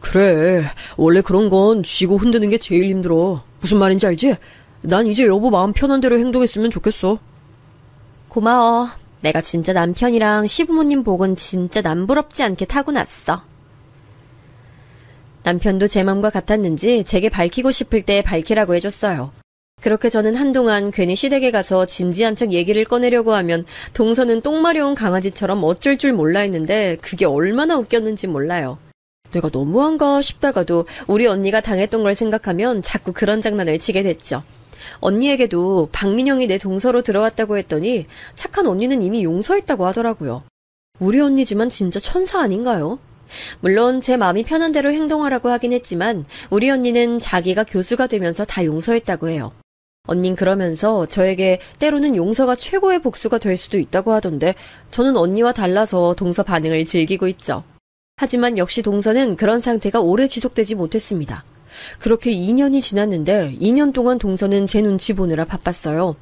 그래. 원래 그런 건 쥐고 흔드는 게 제일 힘들어. 무슨 말인지 알지? 난 이제 여보 마음 편한 대로 행동했으면 좋겠어. 고마워. 내가 진짜 남편이랑 시부모님 복은 진짜 남부럽지 않게 타고났어. 남편도 제 맘과 같았는지 제게 밝히고 싶을 때 밝히라고 해줬어요. 그렇게 저는 한동안 괜히 시댁에 가서 진지한 척 얘기를 꺼내려고 하면 동서는 똥 마려운 강아지처럼 어쩔 줄 몰라 했는데 그게 얼마나 웃겼는지 몰라요. 내가 너무한가 싶다가도 우리 언니가 당했던 걸 생각하면 자꾸 그런 장난을 치게 됐죠. 언니에게도 박민영이 내 동서로 들어왔다고 했더니 착한 언니는 이미 용서했다고 하더라고요. 우리 언니지만 진짜 천사 아닌가요? 물론 제 마음이 편한 대로 행동하라고 하긴 했지만 우리 언니는 자기가 교수가 되면서 다 용서했다고 해요. 언닌 그러면서 저에게 때로는 용서가 최고의 복수가 될 수도 있다고 하던데 저는 언니와 달라서 동서 반응을 즐기고 있죠. 하지만 역시 동서는 그런 상태가 오래 지속되지 못했습니다. 그렇게 2년이 지났는데 2년 동안 동서는 제 눈치 보느라 바빴어요.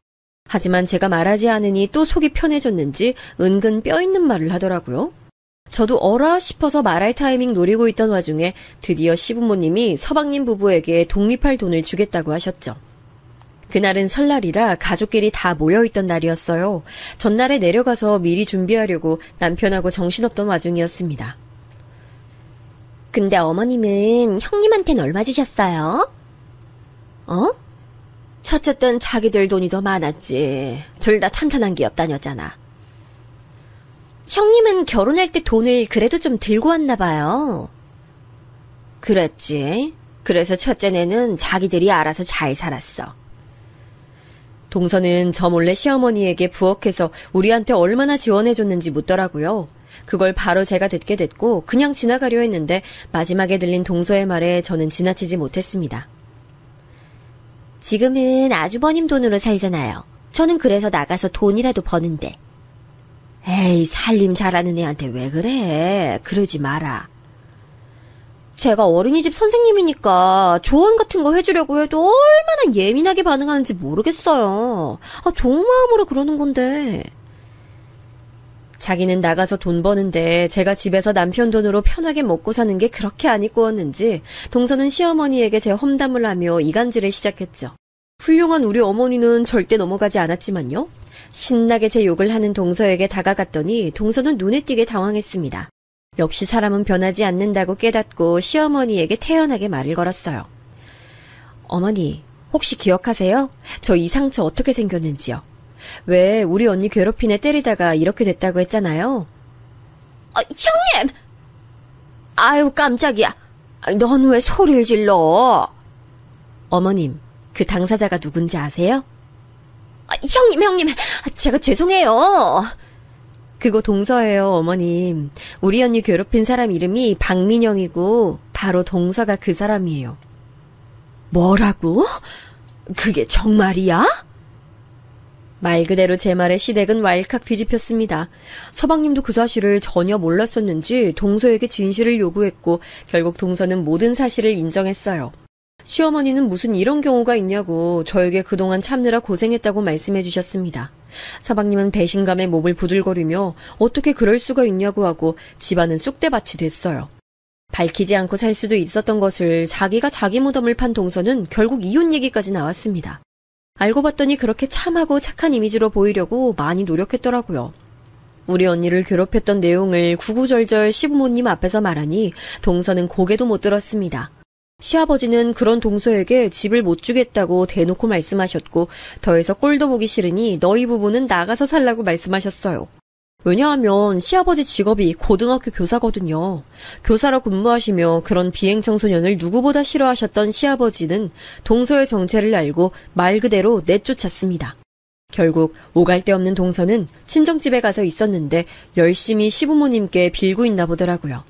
하지만 제가 말하지 않으니 또 속이 편해졌는지 은근 뼈있는 말을 하더라고요. 저도 어라 싶어서 말할 타이밍 노리고 있던 와중에 드디어 시부모님이 서방님 부부에게 독립할 돈을 주겠다고 하셨죠. 그날은 설날이라 가족끼리 다 모여있던 날이었어요. 전날에 내려가서 미리 준비하려고 남편하고 정신없던 와중이었습니다. 근데 어머님은 형님한테는 얼마 주셨어요? 어? 첫째 땐 자기들 돈이 더 많았지. 둘 다 탄탄한 기업 다녔잖아. 형님은 결혼할 때 돈을 그래도 좀 들고 왔나 봐요. 그랬지. 그래서 첫째네는 자기들이 알아서 잘 살았어. 동서는 저 몰래 시어머니에게 부엌에서 우리한테 얼마나 지원해줬는지 묻더라고요. 그걸 바로 제가 듣게 됐고 그냥 지나가려 했는데 마지막에 들린 동서의 말에 저는 지나치지 못했습니다. 지금은 아주버님 돈으로 살잖아요. 저는 그래서 나가서 돈이라도 버는데. 에이, 살림 잘하는 애한테 왜 그래? 그러지 마라. 제가 어린이집 선생님이니까 조언 같은 거 해주려고 해도 얼마나 예민하게 반응하는지 모르겠어요. 좋은 마음으로 그러는 건데. 자기는 나가서 돈 버는데 제가 집에서 남편 돈으로 편하게 먹고 사는 게 그렇게 안 이꼬웠는지 동서는 시어머니에게 제 험담을 하며 이간질을 시작했죠. 훌륭한 우리 어머니는 절대 넘어가지 않았지만요. 신나게 제 욕을 하는 동서에게 다가갔더니 동서는 눈에 띄게 당황했습니다. 역시 사람은 변하지 않는다고 깨닫고 시어머니에게 태연하게 말을 걸었어요. 어머니, 혹시 기억하세요? 저 이 상처 어떻게 생겼는지요? 왜 우리 언니 괴롭힌 애 때리다가 이렇게 됐다고 했잖아요? 형님! 아유, 깜짝이야. 넌 왜 소리를 질러? 어머님, 그 당사자가 누군지 아세요? 형님, 제가 죄송해요. 그거 동서예요, 어머님. 우리 언니 괴롭힌 사람 이름이 박민영이고 바로 동서가 그 사람이에요. 뭐라고? 그게 정말이야? 말 그대로 제 말에 시댁은 왈칵 뒤집혔습니다. 서방님도 그 사실을 전혀 몰랐었는지 동서에게 진실을 요구했고 결국 동서는 모든 사실을 인정했어요. 시어머니는 무슨 이런 경우가 있냐고 저에게 그동안 참느라 고생했다고 말씀해 주셨습니다. 서방님은 배신감에 몸을 부들거리며 어떻게 그럴 수가 있냐고 하고 집안은 쑥대밭이 됐어요. 밝히지 않고 살 수도 있었던 것을 자기가 자기 무덤을 판 동서는 결국 이혼 얘기까지 나왔습니다. 알고 봤더니 그렇게 참하고 착한 이미지로 보이려고 많이 노력했더라고요. 우리 언니를 괴롭혔던 내용을 구구절절 시부모님 앞에서 말하니 동서는 고개도 못 들었습니다. 시아버지는 그런 동서에게 집을 못 주겠다고 대놓고 말씀하셨고 더해서 꼴도 보기 싫으니 너희 부부는 나가서 살라고 말씀하셨어요. 왜냐하면 시아버지 직업이 고등학교 교사거든요. 교사로 근무하시며 그런 비행 청소년을 누구보다 싫어하셨던 시아버지는 동서의 정체를 알고 말 그대로 내쫓았습니다. 결국 오갈 데 없는 동서는 친정집에 가서 있었는데 열심히 시부모님께 빌고 있나 보더라고요.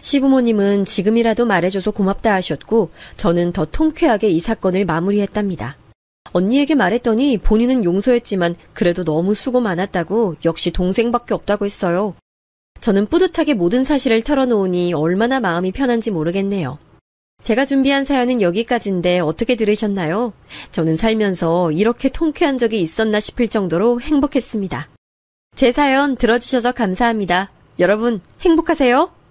시부모님은 지금이라도 말해줘서 고맙다 하셨고 저는 더 통쾌하게 이 사건을 마무리했답니다. 언니에게 말했더니 본인은 용서했지만 그래도 너무 수고 많았다고 역시 동생밖에 없다고 했어요. 저는 뿌듯하게 모든 사실을 털어놓으니 얼마나 마음이 편한지 모르겠네요. 제가 준비한 사연은 여기까지인데 어떻게 들으셨나요? 저는 살면서 이렇게 통쾌한 적이 있었나 싶을 정도로 행복했습니다. 제 사연 들어주셔서 감사합니다. 여러분 행복하세요.